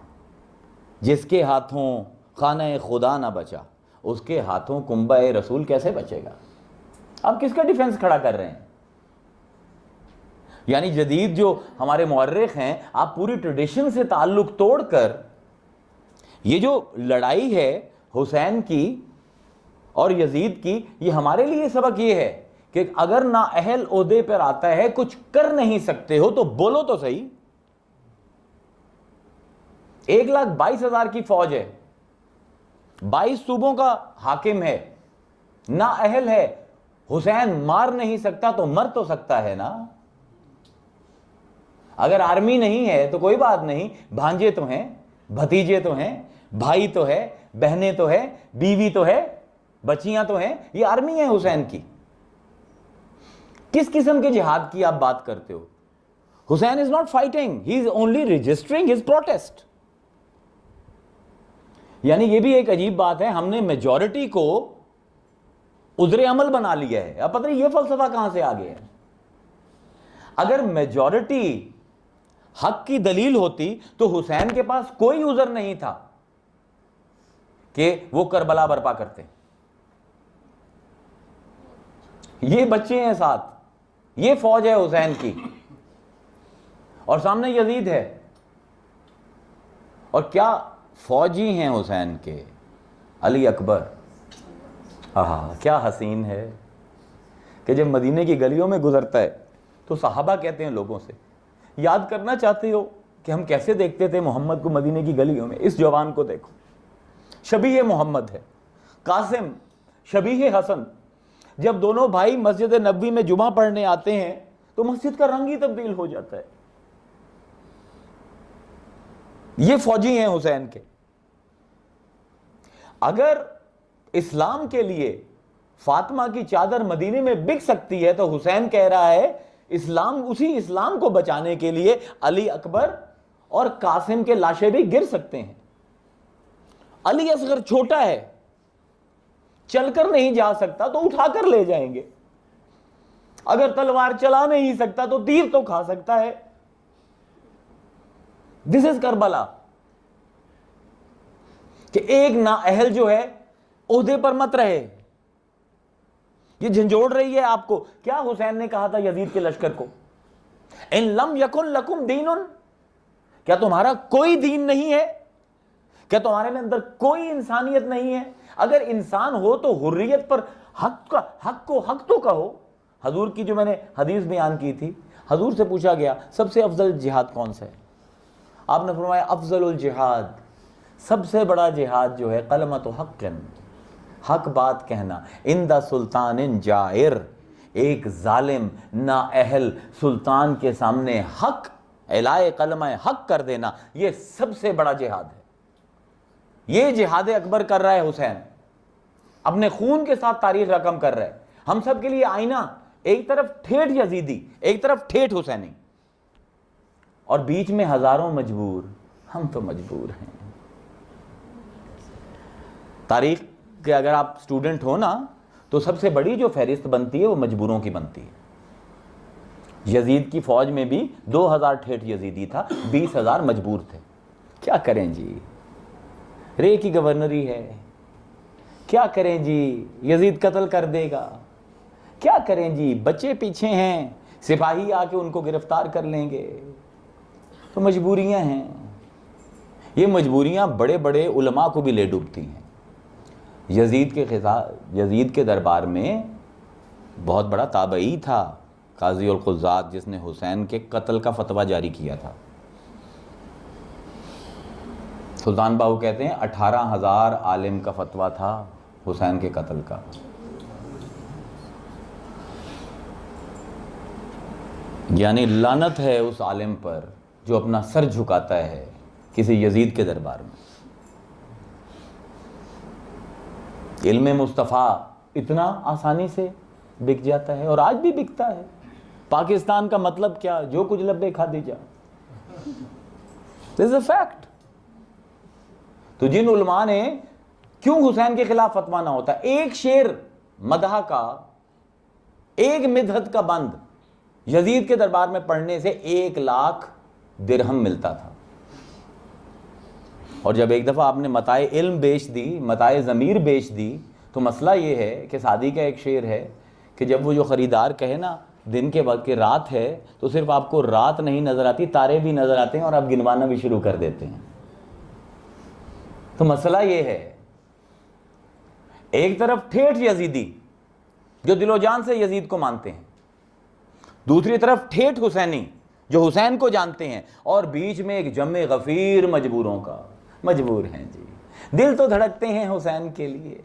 جس کے ہاتھوں خانہ خدا نہ بچا، اس کے ہاتھوں کنبہ رسول کیسے بچے گا؟ آپ کس کا ڈیفنس کھڑا کر رہے ہیں؟ یعنی جدید جو ہمارے مورخ ہیں، آپ پوری ٹریڈیشن سے تعلق توڑ کر یہ جو لڑائی ہے حسین کی اور یزید کی، یہ ہمارے لیے سبق یہ ہے کہ اگر نااہل عہدے پر آتا ہے، کچھ کر نہیں سکتے ہو تو بولو تو صحیح۔ 1,22,000 کی فوج ہے، 22 صوبوں کا حاکم ہے، نااہل ہے، حسین مار نہیں سکتا تو مر تو سکتا ہے نا۔ اگر آرمی نہیں ہے تو کوئی بات نہیں، بھانجے تو ہیں، بھتیجے تو ہیں، بھائی تو ہے، بہنیں تو ہے، بیوی تو ہے، بچیاں تو ہیں، یہ آرمی ہے حسین کی۔ کس قسم کے جہاد کی آپ بات کرتے ہو؟ حسین is not fighting, he is only registering his protest۔ یعنی یہ بھی ایک عجیب بات ہے، ہم نے میجورٹی کو عذر عمل بنا لیا ہے۔ اب پتہ نہیں یہ فلسفہ کہاں سے آ گیا ہے۔ اگر میجورٹی حق کی دلیل ہوتی تو حسین کے پاس کوئی عذر نہیں تھا کہ وہ کربلا برپا کرتے۔ یہ بچے ہیں ساتھ، یہ فوج ہے حسین کی، اور سامنے یزید ہے، اور کیا فوجی ہیں حسین کے، علی اکبر۔ کیا حسین ہے کہ جب مدینے کی گلیوں میں گزرتا ہے تو صحابہ کہتے ہیں لوگوں سے، یاد کرنا چاہتے ہو کہ ہم کیسے دیکھتے تھے محمد کو مدینے کی گلیوں میں؟ اس جوان کو دیکھو، شبیہ محمد ہے، قاسم شبیہ حسن۔ جب دونوں بھائی مسجد نبوی میں جمعہ پڑھنے آتے ہیں تو مسجد کا رنگ ہی تبدیل ہو جاتا ہے۔ یہ فوجی ہیں حسین کے۔ اگر اسلام کے لیے فاطمہ کی چادر مدینے میں بک سکتی ہے تو حسین کہہ رہا ہے اسی اسلام کو بچانے کے لیے علی اکبر اور قاسم کے لاشیں بھی گر سکتے ہیں۔ علی اصغر چھوٹا ہے، چل کر نہیں جا سکتا تو اٹھا کر لے جائیں گے، اگر تلوار چلا نہیں سکتا تو تیر تو کھا سکتا ہے۔ دس از کربلا، کہ ایک نااہل جو ہے عہدے پر مت رہے۔ یہ جھنجھوڑ رہی ہے آپ کو۔ کیا حسین نے کہا تھا یزید کے لشکر کو؟ ان لم یکن لکم دین، کیا تمہارا کوئی دین نہیں ہے؟ کیا تمہارے میں اندر کوئی انسانیت نہیں ہے؟ اگر انسان ہو تو حریت پر حق کو حق تو کہو۔ حضور کی جو میں نے حدیث بیان کی تھی، حضور سے پوچھا گیا سب سے افضل جہاد کون سا ہے؟ آپ نے فرمایا افضل الجہاد، سب سے بڑا جہاد جو ہے کلمۃ حق، حق بات کہنا، عند سلطان جائر، ایک ظالم نااہل سلطان کے سامنے حق اعلائے کلمہ حق کر دینا، یہ سب سے بڑا جہاد ہے۔ یہ جہاد اکبر کر رہا ہے حسین، اپنے خون کے ساتھ تاریخ رقم کر رہا ہے۔ ہم سب کے لیے آئینہ، ایک طرف ٹھیٹھ یزیدی، ایک طرف ٹھیٹھ حسینی، اور بیچ میں ہزاروں مجبور۔ ہم تو مجبور ہیں۔ تاریخ کہ اگر آپ سٹوڈنٹ ہو نا تو سب سے بڑی جو فہرست بنتی ہے وہ مجبوروں کی بنتی ہے۔ یزید کی فوج میں بھی 2,000 ٹھیٹھ یزیدی تھا، 20,000 مجبور تھے۔ کیا کریں جی، رے کی گورنری ہے، کیا کریں جی، یزید قتل کر دے گا، کیا کریں جی، بچے پیچھے ہیں، سپاہی آ کے ان کو گرفتار کر لیں گے، تو مجبوریاں ہیں۔ یہ مجبوریاں بڑے بڑے علماء کو بھی لے ڈوبتی ہیں۔ یزید کے دربار میں بہت بڑا تابعی تھا قاضی القضات، جس نے حسین کے قتل کا فتویٰ جاری کیا تھا۔ سلطان باہو کہتے ہیں 18,000 عالم کا فتویٰ تھا حسین کے قتل کا۔ یعنی لعنت ہے اس عالم پر جو اپنا سر جھکاتا ہے کسی یزید کے دربار میں۔ علم مصطفیٰ اتنا آسانی سے بک جاتا ہے، اور آج بھی بکتا ہے۔ پاکستان کا مطلب کیا؟ جو کچھ لبے کھا دی جا۔ This is a fact۔ تو جن علماء نے کیوں حسین کے خلاف فتویٰ نہ ہوتا؟ ایک شعر مدح کا، ایک مدحت کا بند یزید کے دربار میں پڑھنے سے 1,00,000 درہم ملتا تھا۔ اور جب ایک دفعہ آپ نے متاع علم بیچ دی، متاع ضمیر بیچ دی، تو مسئلہ یہ ہے کہ سعدی کا ایک شعر ہے کہ جب وہ جو خریدار کہے نا دن کے وقت کہ رات ہے، تو صرف آپ کو رات نہیں نظر آتی، تارے بھی نظر آتے ہیں، اور آپ گنوانا بھی شروع کر دیتے ہیں۔ تو مسئلہ یہ ہے، ایک طرف ٹھیٹھ یزیدی جو دل و جان سے یزید کو مانتے ہیں، دوسری طرف ٹھیٹھ حسینی جو حسین کو جانتے ہیں، اور بیچ میں ایک جمع غفیر مجبوروں کا، مجبور ہیں جی، دل تو دھڑکتے ہیں حسین کے لیے۔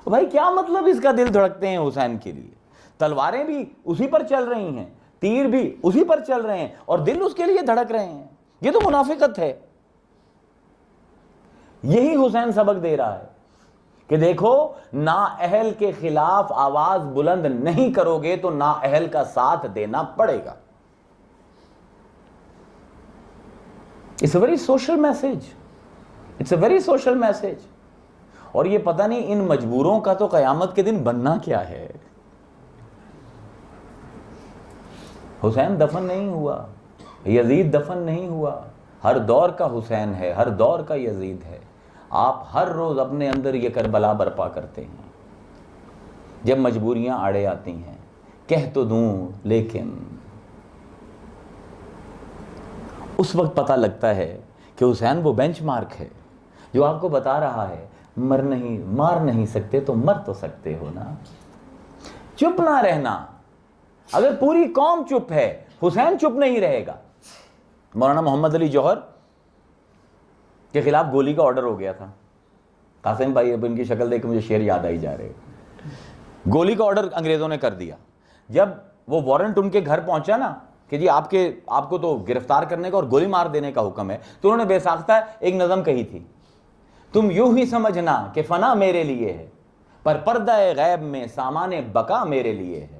بھائی کیا مطلب اس کا دل دھڑکتے ہیں حسین کے لیے؟ تلواریں بھی اسی پر چل رہی ہیں، تیر بھی اسی پر چل رہے ہیں، اور دل اس کے لیے دھڑک رہے ہیں۔ یہ تو منافقت ہے۔ یہی حسین سبق دے رہا ہے کہ دیکھو، نااہل کے خلاف آواز بلند نہیں کرو گے تو نااہل کا ساتھ دینا پڑے گا۔ It's a very social message. It's a very social message. اور یہ پتہ نہیں ان مجبوروں کا تو قیامت کے دن بننا کیا ہے۔ حسین دفن نہیں ہوا، یزید دفن نہیں ہوا، ہر دور کا حسین ہے، ہر دور کا یزید ہے۔ آپ ہر روز اپنے اندر یہ کربلا برپا کرتے ہیں۔ جب مجبوریاں آڑے آتی ہیں، کہہ تو دوں لیکن اس وقت پتہ لگتا ہے کہ حسین وہ بینچ مارک ہے جو آپ کو بتا رہا ہے مار نہیں سکتے تو مر تو سکتے ہو نا۔ چپ نہ رہنا، اگر پوری قوم چپ ہے حسین چپ نہیں رہے گا۔ مولانا محمد علی جوہر کے خلاف گولی کا آرڈر ہو گیا تھا۔ قاسم بھائی اب ان کی شکل دیکھ کے مجھے شعر یاد آئی جا رہے، گولی کا آرڈر انگریزوں نے کر دیا۔ جب وہ وارنٹ ان کے گھر پہنچا نا کہ جی آپ کو تو گرفتار کرنے کا اور گولی مار دینے کا حکم ہے، تو انہوں نے بے ساختہ ایک نظم کہی تھی، تم یوں ہی سمجھنا کہ فنا میرے لیے ہے، پر پردہ غیب میں سامان بقا میرے لیے ہے۔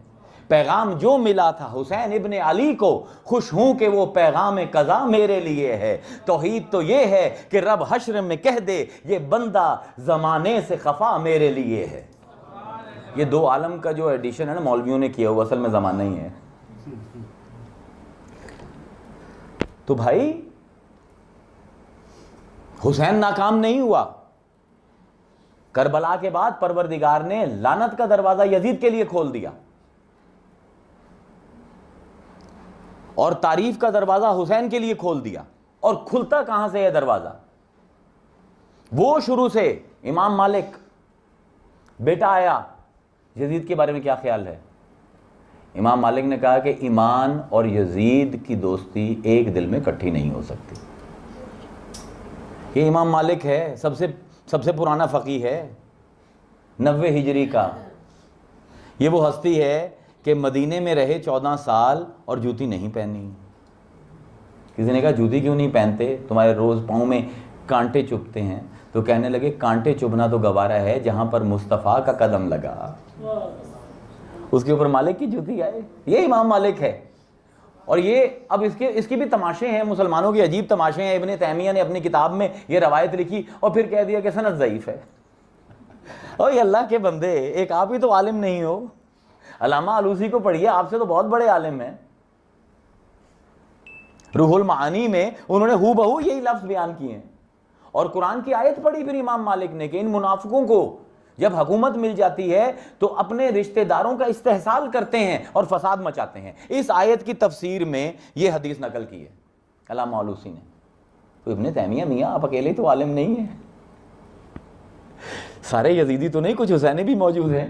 پیغام جو ملا تھا حسین ابن علی کو، خوش ہوں کہ وہ پیغام قضا میرے لیے ہے۔ توحید تو یہ ہے کہ رب حشر میں کہہ دے یہ بندہ زمانے سے خفا میرے لیے ہے۔ یہ دو عالم کا جو ایڈیشن ہے نا مولویوں نے کیا ہوا، اصل میں زمانہ ہی ہے۔ تو بھائی حسین ناکام نہیں ہوا۔ کربلا کے بعد پروردگار نے لعنت کا دروازہ یزید کے لیے کھول دیا، اور تعریف کا دروازہ حسین کے لیے کھول دیا۔ اور کھلتا کہاں سے ہے دروازہ؟ وہ شروع سے امام مالک، بیٹا آیا، یزید کے بارے میں کیا خیال ہے؟ امام مالک نے کہا کہ ایمان اور یزید کی دوستی ایک دل میں اکٹھی نہیں ہو سکتی۔ یہ امام مالک ہے، سب سے پرانا فقیہ ہے، 90 ہجری کا۔ یہ وہ ہستی ہے کہ مدینے میں رہے 14 سال اور جوتی نہیں پہنی۔ کسی نے کہا جوتی کیوں نہیں پہنتے، تمہارے روز پاؤں میں کانٹے چبھتے ہیں؟ تو کہنے لگے کانٹے چبھنا تو گوارا ہے جہاں پر مصطفیٰ کا قدم لگا، اس کے اوپر مالک کی جوتی آئے۔ یہ امام مالک ہے۔ اور یہ اب اس کی بھی تماشے ہیں، مسلمانوں کی عجیب تماشے ہیں۔ ابن تیمیہ نے اپنی کتاب میں یہ روایت لکھی اور پھر کہہ دیا کہ سند ضعیف ہے۔ اور یہ اللہ کے بندے، ایک آپ ہی تو عالم نہیں ہو، علامہ آلوسی کو پڑھیے، آپ سے تو بہت بڑے عالم ہیں۔ روح المعانی میں انہوں نے ہو بہو یہی لفظ بیان کیے ہیں۔ اور قرآن کی آیت پڑھی پھر امام مالک نے کہ ان منافقوں کو جب حکومت مل جاتی ہے تو اپنے رشتہ داروں کا استحصال کرتے ہیں اور فساد مچاتے ہیں۔ اس آیت کی تفسیر میں یہ حدیث نقل کی ہے علامہ آلوسی نے۔ تو ابن تیمیہ میاں آپ اکیلے تو عالم نہیں ہیں، سارے یزیدی تو نہیں، کچھ حسینی بھی موجود ہیں۔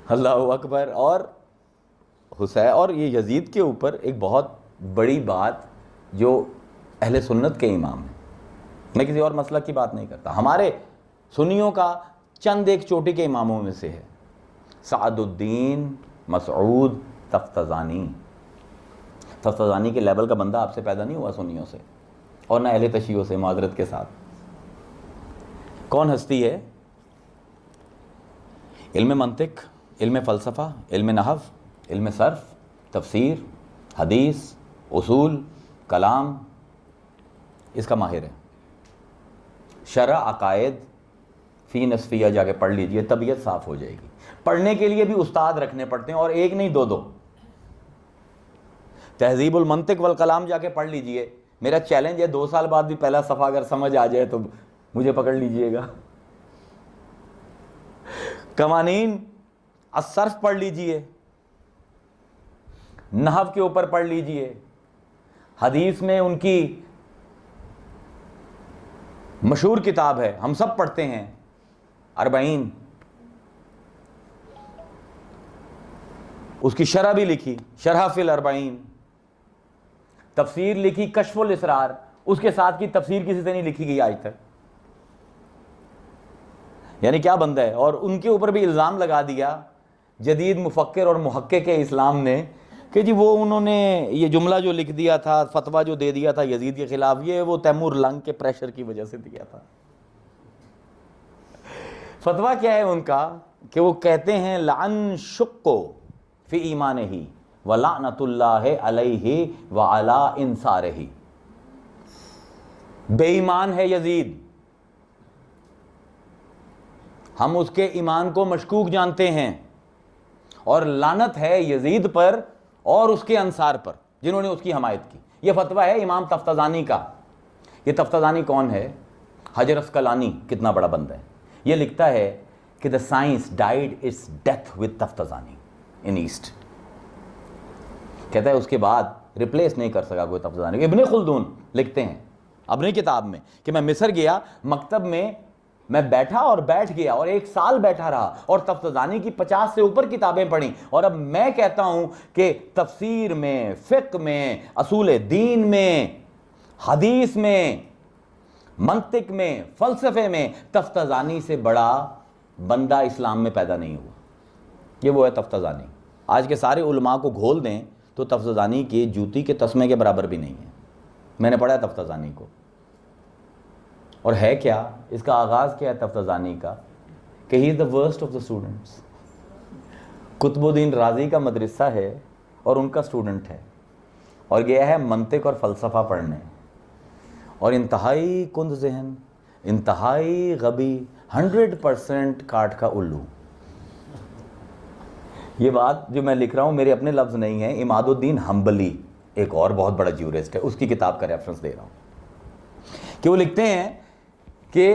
اللہ اکبر۔ اور حسین اور یہ یزید کے اوپر ایک بہت بڑی بات جو اہل سنت کے امام ہیں، میں کسی اور مسلک کی بات نہیں کرتا، ہمارے سنیوں کا چند ایک چوٹی کے اماموں میں سے ہے سعد الدین مسعود تفتزانی۔ تفتزانی کے لیول کا بندہ آپ سے پیدا نہیں ہوا سنیوں سے، اور نہ اہل تشیع سے، معذرت کے ساتھ۔ کون ہستی ہے؟ علم منطق، علم فلسفہ، علم نحو، علم صرف، تفسیر، حدیث، اصول، کلام، اس کا ماہر ہے۔ شرع عقائد فی نصفیہ جا کے پڑھ لیجئے، طبیعت صاف ہو جائے گی۔ پڑھنے کے لیے بھی استاد رکھنے پڑتے ہیں، اور ایک نہیں دو۔ تہذیب المنطق والکلام جا کے پڑھ لیجئے۔ میرا چیلنج ہے 2 سال بعد بھی پہلا صفحہ اگر سمجھ آ جائے تو مجھے پکڑ لیجئے گا۔ قوانین الصرف پڑھ لیجئے، نحو کے اوپر پڑھ لیجئے، حدیث میں ان کی مشہور کتاب ہے، ہم سب پڑھتے ہیں، اربعین، اس کی شرح بھی لکھی، شرح فی الاربعین، تفسیر لکھی کشف الاسرار، اس کے ساتھ کی تفسیر کسی سے نہیں لکھی گئی آج تک. یعنی کیا بندہ ہے. اور ان کے اوپر بھی الزام لگا دیا جدید مفکر اور محقق اسلام نے کہ جی وہ انہوں نے یہ جملہ جو لکھ دیا تھا، فتویٰ جو دے دیا تھا یزید کے خلاف، یہ وہ تیمور لنگ کے پریشر کی وجہ سے دیا تھا. فتویٰ کیا ہے ان کا کہ وہ کہتے ہیں لعن شقو فی ایمانہ ولعنۃ اللہ علیہ وعلی انصارہ. بے ایمان ہے یزید، ہم اس کے ایمان کو مشکوک جانتے ہیں، اور لعنت ہے یزید پر اور اس کے انصار پر جنہوں نے اس کی حمایت کی. یہ فتویٰ ہے امام تفتزانی کا. یہ تفتزانی کون ہے؟ حجر اسقلانی، کتنا بڑا بندہ ہے. یہ لکھتا ہے کہ the science died its death with تفتزانی in East. کہتا ہے اس کے بعد ریپلیس نہیں کر سکا کوئی تفتزانی. ابن خلدون لکھتے ہیں اپنی کتاب میں کہ میں مصر گیا، مکتب میں میں بیٹھا اور بیٹھ گیا اور 1 سال بیٹھا رہا اور تفتزانی کی 50 سے اوپر کتابیں پڑھیں، اور اب میں کہتا ہوں کہ تفسیر میں، فقہ میں، اصول دین میں، حدیث میں، منطق میں، فلسفے میں تفتزانی سے بڑا بندہ اسلام میں پیدا نہیں ہوا. یہ وہ ہے تفتزانی. آج کے سارے علماء کو گھول دیں تو تفتزانی کی جوتی کے تسمے کے برابر بھی نہیں ہے. میں نے پڑھا ہے تفتزانی کو. اور ہے کیا اس کا آغاز کیا ہے تفتزانی کا کہ he is the worst of the students. قطب الدین رازی کا مدرسہ ہے اور ان کا اسٹوڈنٹ ہے، اور گیا ہے منطق اور فلسفہ پڑھنے، اور انتہائی کند ذہن، انتہائی غبی، 100% کاٹ کا الو. یہ بات جو میں لکھ رہا ہوں میرے اپنے لفظ نہیں ہیں، عماد الدین حنبلی ایک اور بہت بڑا جیورسٹ ہے، اس کی کتاب کا ریفرنس دے رہا ہوں کہ وہ لکھتے ہیں کہ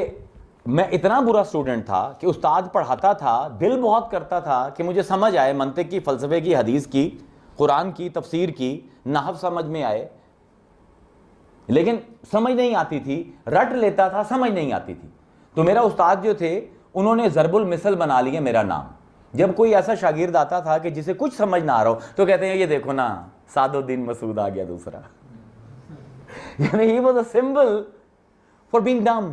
میں اتنا برا سٹوڈنٹ تھا کہ استاد پڑھاتا تھا، دل بہت کرتا تھا کہ مجھے سمجھ آئے، منطق کی، فلسفے کی، حدیث کی، قرآن کی، تفسیر کی، نحو سمجھ میں آئے، لیکن سمجھ نہیں آتی تھی. رٹ لیتا تھا، سمجھ نہیں آتی تھی. تو میرا استاد جو تھے انہوں نے ضرب المثل بنا لیے میرا نام. جب کوئی ایسا شاگرد آتا تھا کہ جسے کچھ سمجھ نہ آ رہا ہو تو کہتے ہیں یہ دیکھو نا سعد الدین مسعود آ گیا دوسرا. یعنی he was a symbol for being dumb.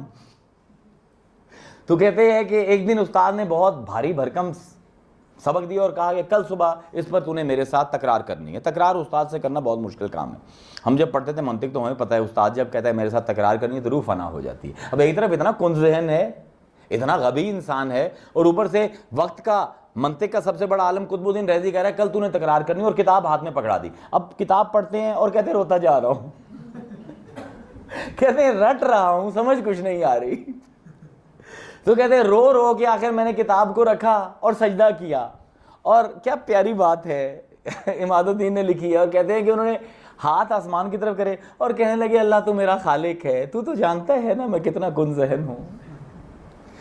تو کہتے ہیں کہ ایک دن استاد نے بہت بھاری بھرکم سبق دیا اور کہا کہ کل صبح اس پر تو نے میرے ساتھ تکرار کرنی ہے. تکرار استاد سے کرنا بہت مشکل کام ہے. ہم جب پڑھتے تھے منطق تو ہمیں پتہ ہے استاد جب کہتا ہے میرے ساتھ تکرار کرنی ہے تو روح فنا ہو جاتی ہے. اب ایک طرف اتنا کند ذہن ہے، اتنا غبی انسان ہے، اور اوپر سے وقت کا، منطق کا سب سے بڑا عالم قطب الدین رازی کہہ رہا ہے کل تو نے تکرار کرنی، اور کتاب ہاتھ میں پکڑا دی. اب کتاب پڑھتے ہیں اور کہتے ہیں روتا جا رہا ہوں. کہتے ہیں رٹ رہا ہوں، سمجھ کچھ نہیں آ رہی. تو کہتے ہیں رو رو کے آخر میں نے کتاب کو رکھا اور سجدہ کیا. اور کیا پیاری بات ہے عماد الدین نے لکھی ہے، اور کہتے ہیں کہ انہوں نے ہاتھ آسمان کی طرف کرے اور کہنے لگے اللہ تو میرا خالق ہے، تو جانتا ہے نا میں کتنا کن ذہن ہوں،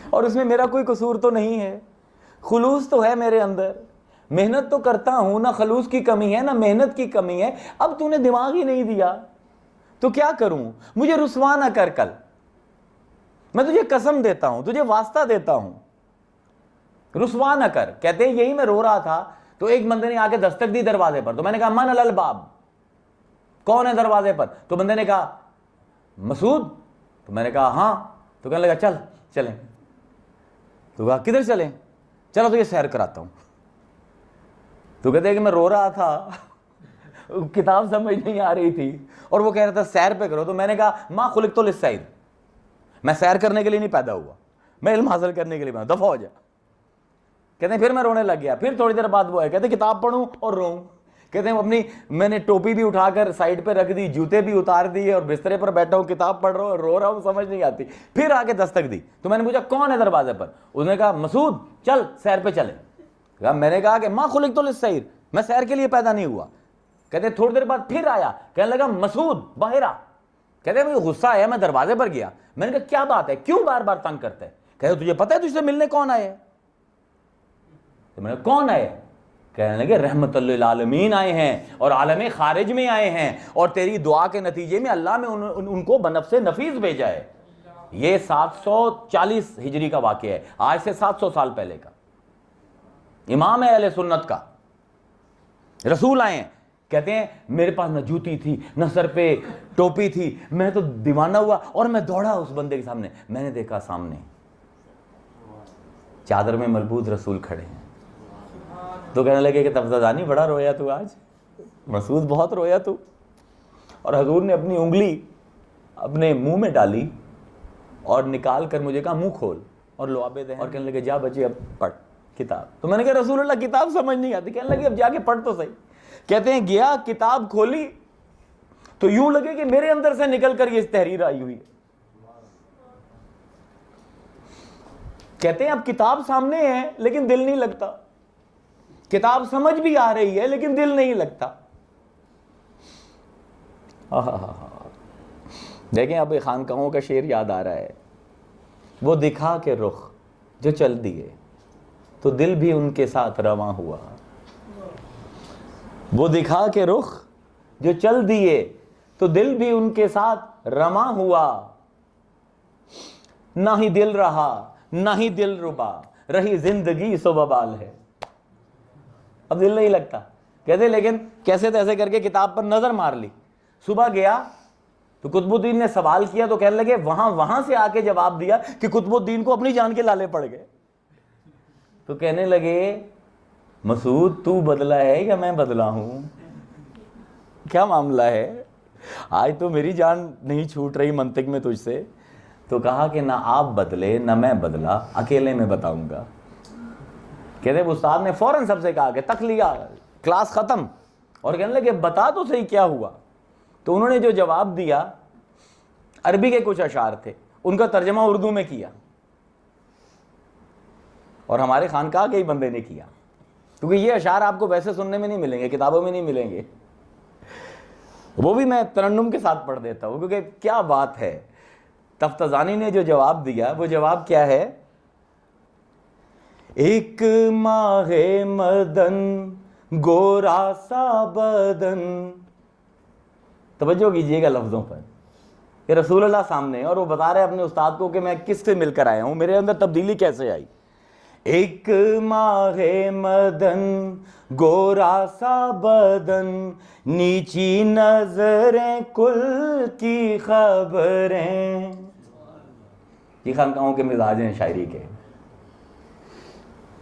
اور اس میں میرا کوئی قصور تو نہیں ہے، خلوص تو ہے میرے اندر، محنت تو کرتا ہوں، نہ خلوص کی کمی ہے نہ محنت کی کمی ہے. اب تو نے دماغ ہی نہیں دیا تو کیا کروں، مجھے رسوا نہ کر کل، میں تجھے قسم دیتا ہوں، تجھے واسطہ دیتا ہوں، رسوا نہ کر. کہتے ہیں یہی میں رو رہا تھا تو ایک بندے نے آ کے دستک دی دروازے پر. تو میں نے کہا من الباب، کون ہے دروازے پر؟ تو بندے نے کہا مسعود. تو میں نے کہا ہاں. تو کہنے لگا چل چلیں. تو کہا کدھر چلیں؟ چلو تو یہ سیر کراتا ہوں. تو کہتے ہیں کہ میں رو رہا تھا، کتاب سمجھ نہیں آ رہی تھی، اور وہ کہہ رہا تھا سیر پہ کرو. تو میں نے کہا ما خلقت للسیر، میں سیر کرنے کے لیے نہیں پیدا ہوا، میں علم حاصل کرنے کے لیے پیدا، دفع ہو جا. کہتے ہیں پھر میں رونے لگ گیا. پھر تھوڑی دیر بعد وہ ہے، کہتے ہیں کتاب پڑھوں اور روؤں. کہتے ہیں اپنی میں نے ٹوپی بھی اٹھا کر سائڈ پہ رکھ دی، جوتے بھی اتار دیے، اور بسترے پر بیٹھا ہوں، کتاب پڑھ رہا ہوں اور رو رہا ہوں، سمجھ نہیں آتی. پھر آ کے دستک دی. تو میں نے پوچھا کون ہے دروازے پر؟ اس نے کہا مسعود چل سیر پہ چلے. میں نے کہا کہ ما خلقت للسیر، میں سیر کے لیے پیدا نہیں ہوا. کہتے ہیں تھوڑی دیر بعد پھر آیا، کہنے لگا مسعود باہر آ. کہتے ہیں مجھے غصہ آیا، میں دروازے پر گیا. میں نے کہا کیا بات ہے، کیوں بار بار تنگ کرتا ہے؟ کہتے تجھے پتہ ہے تجھ سے ملنے کون آئے؟ تو میں نے کہا کون آئے؟ کہنے لگے رحمت للعالمین آئے ہیں اور عالم خارج میں آئے ہیں، اور تیری دعا کے نتیجے میں اللہ نے ان کو بنفس نفیس بھیجا ہے. یہ 740 ہجری کا واقعہ ہے، آج سے 700 سال پہلے کا۔ امام ہے اہل سنت کا، رسول آئے ہیں، کہتے ہیں میرے پاس نہ جوتی تھی نہ سر پہ ٹوپی تھی، میں تو دیوانہ ہوا اور میں دوڑا اس بندے کے سامنے، میں نے دیکھا سامنے چادر میں ملبوس رسول کھڑے ہیں، تو کہنے لگے کہ تفتزانی بڑا رویا تو آج، مسعود بہت رویا تو۔ اور حضور نے اپنی انگلی اپنے منہ میں ڈالی اور نکال کر مجھے کہا منہ کھول اور لعابِ دہن، اور کہنے لگے جا بچے اب پڑھ کتاب۔ تو میں نے کہا رسول اللہ کتاب سمجھ نہیں آتی، کہنے لگے اب جا کے پڑھ تو صحیح۔ کہتے ہیں گیا کتاب کھولی تو یوں لگے کہ میرے اندر سے نکل کر یہ تحریر آئی ہوئی ہے۔ کہتے ہیں اب کتاب سامنے ہے لیکن دل نہیں لگتا، کتاب سمجھ بھی آ رہی ہے لیکن دل نہیں لگتا۔ دیکھیں اب خانقاہوں کا شعر یاد آ رہا ہے، وہ دکھا کے رخ جو چل دیے تو دل بھی ان کے ساتھ رواں ہوا، وہ دکھا کے رخ جو چل دیے تو دل بھی ان کے ساتھ رواں ہوا، نہ ہی دل رہا نہ ہی دل ربا، رہی زندگی سو وبال ہے۔ اب دل نہیں لگتا، کہتے لیکن کیسے تیسے کر کے کتاب پر نظر مار لی۔ صبح گیا تو قطب الدین نے سوال کیا تو کہنے لگے وہاں سے آ کے جواب دیا کہ قطب الدین کو اپنی جان کے لالے پڑ گئے۔ تو کہنے لگے مسعود تو بدلا ہے یا میں بدلا ہوں، کیا معاملہ ہے، آج تو میری جان نہیں چھوٹ رہی منطق میں تجھ سے۔ تو کہا کہ نہ آپ بدلے نہ میں بدلا، اکیلے میں بتاؤں گا۔ کہتے استاد نے فوراً سب سے کہا کہ تک لیا، کلاس ختم، اور کہنے لگے بتا تو صحیح کیا ہوا۔ تو انہوں نے جو جواب دیا، عربی کے کچھ اشعار تھے، ان کا ترجمہ اردو میں کیا، اور ہمارے خانقاہ کے ہی بندے نے کیا، کیونکہ یہ اشعار آپ کو ویسے سننے میں نہیں ملیں گے، کتابوں میں نہیں ملیں گے۔ وہ بھی میں ترنم کے ساتھ پڑھ دیتا ہوں کیونکہ کیا بات ہے۔ تفتزانی نے جو جواب دیا وہ جواب کیا ہے، ایک ماہ مدن گورا سا بدن، توجہ کیجئے گا لفظوں پر، کہ رسول اللہ سامنے اور وہ بتا رہے اپنے استاد کو کہ میں کس سے مل کر آیا ہوں، میرے اندر تبدیلی کیسے آئی۔ ایک ماہ مدن گورا سا بدن، نیچی نظریں کل کی خبریں۔ یہ خانقاہوں کے مزاج ہیں شاعری کے،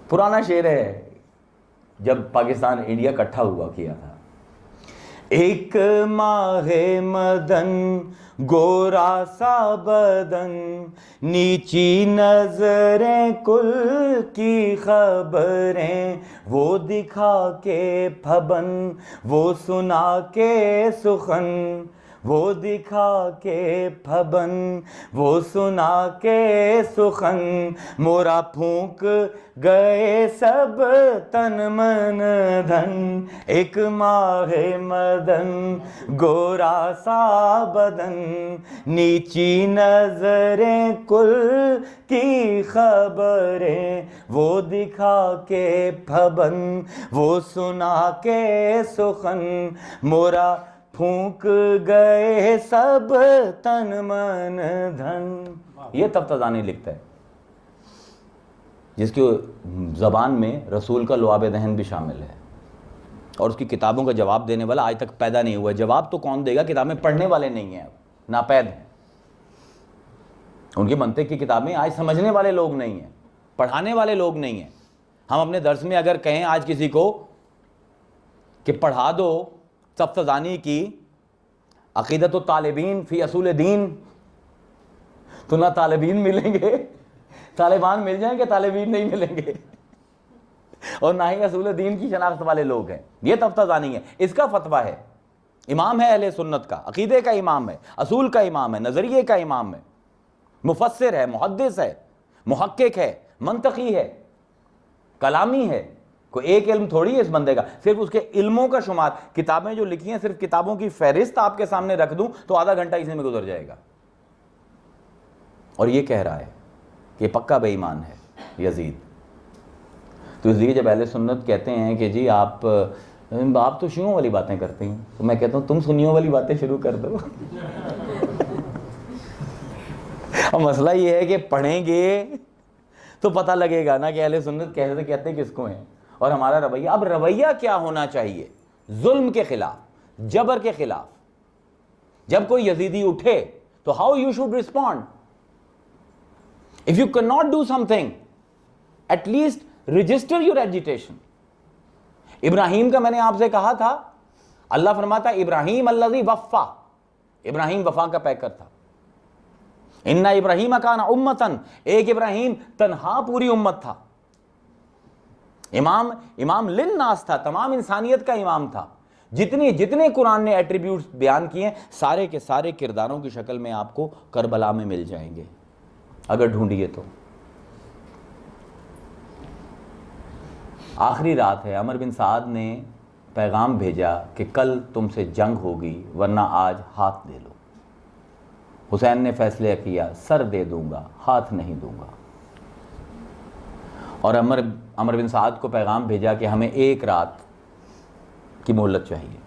پرانا شعر ہے جب پاکستان انڈیا اکٹھا ہوا کیا تھا۔ ایک ماہ مدن گورا سا بدن، نیچی نظریں کل کی خبریں، وہ دکھا کے پھبن وہ سنا کے سخن، وہ دکھا کے پھبن وہ سنا کے سخن، مورا پھونک گئے سب تن من دھن، ایک ماہ مدن گورا سا بدن، نیچی نظریں کل کی خبریں، وہ دکھا کے پھبن وہ سنا کے سخن، مورا پھونک گئے سب تن من دھن۔ یہ تفتزانی لکھتا ہے جس کی زبان میں رسول کا لعاب دہن بھی شامل ہے، اور اس کی کتابوں کا جواب دینے والا آج تک پیدا نہیں ہوا۔ جواب تو کون دے گا، کتابیں پڑھنے والے نہیں ہیں، ناپید ہیں، ان کی منطق کی کتابیں آج سمجھنے والے لوگ نہیں ہیں، پڑھانے والے لوگ نہیں ہیں۔ ہم اپنے درس میں اگر کہیں آج کسی کو کہ پڑھا دو تفتزانی کی عقیدت الطالبین فی اصول دین، تو نہ طالبین ملیں گے، طالبان مل جائیں گے، طالبین نہیں ملیں گے، اور نہ ہی اصول دین کی شناخت والے لوگ ہیں۔ یہ تفتزانی ہے، اس کا فتویٰ ہے، امام ہے اہل سنت کا، عقیدے کا امام ہے، اصول کا امام ہے، نظریے کا امام ہے، مفسر ہے، محدث ہے، محقق ہے، منطقی ہے، کلامی ہے۔ کوئی ایک علم تھوڑی ہے اس بندے کا، صرف اس کے علموں کا شمار۔ کتابیں جو لکھی ہیں، صرف کتابوں کی فہرست آپ کے سامنے رکھ دوں تو آدھا گھنٹہ اسی میں گزر جائے گا، اور یہ کہہ رہا ہے کہ پکا بے ایمان ہے یزید۔ تو اس لیے جب اہل سنت کہتے ہیں کہ جی آپ تو شیعوں والی باتیں کرتے ہیں، تو میں کہتا ہوں تم سنیوں والی باتیں شروع کر دو، اور مسئلہ یہ ہے کہ پڑھیں گے تو پتہ لگے گا نا کہ اہل سنت کہتے کہتے کس کو ہیں اور ہمارا رویہ. اب رویہ کیا ہونا چاہیے؟ ظلم کے خلاف، جبر کے خلاف. جب کوئی یزیدی اٹھے تو how you should respond. If you can not do something at least register your agitation. Ibrahim کا میں نے آپ سے کہا تھا، اللہ فرماتا ابراہیم الذی وفا، ابراہیم وفا کا پیکر تھا. ان ابراہیم کان امتن، ایک ابراہیم تنہا پوری امت تھا. امام للناس تھا، تمام انسانیت کا امام تھا. جتنے قرآن نے ایٹریبیوٹس بیان کیے ہیں سارے کے سارے کرداروں کی شکل میں آپ کو کربلا میں مل جائیں گے اگر ڈھونڈیے تو. آخری رات ہے، عمر بن سعد نے پیغام بھیجا کہ کل تم سے جنگ ہوگی ورنہ آج ہاتھ دے لو. حسین نے فیصلہ کیا سر دے دوں گا، ہاتھ نہیں دوں گا. اور عمر بن سعد کو پیغام بھیجا کہ ہمیں ایک رات کی مہلت چاہیے.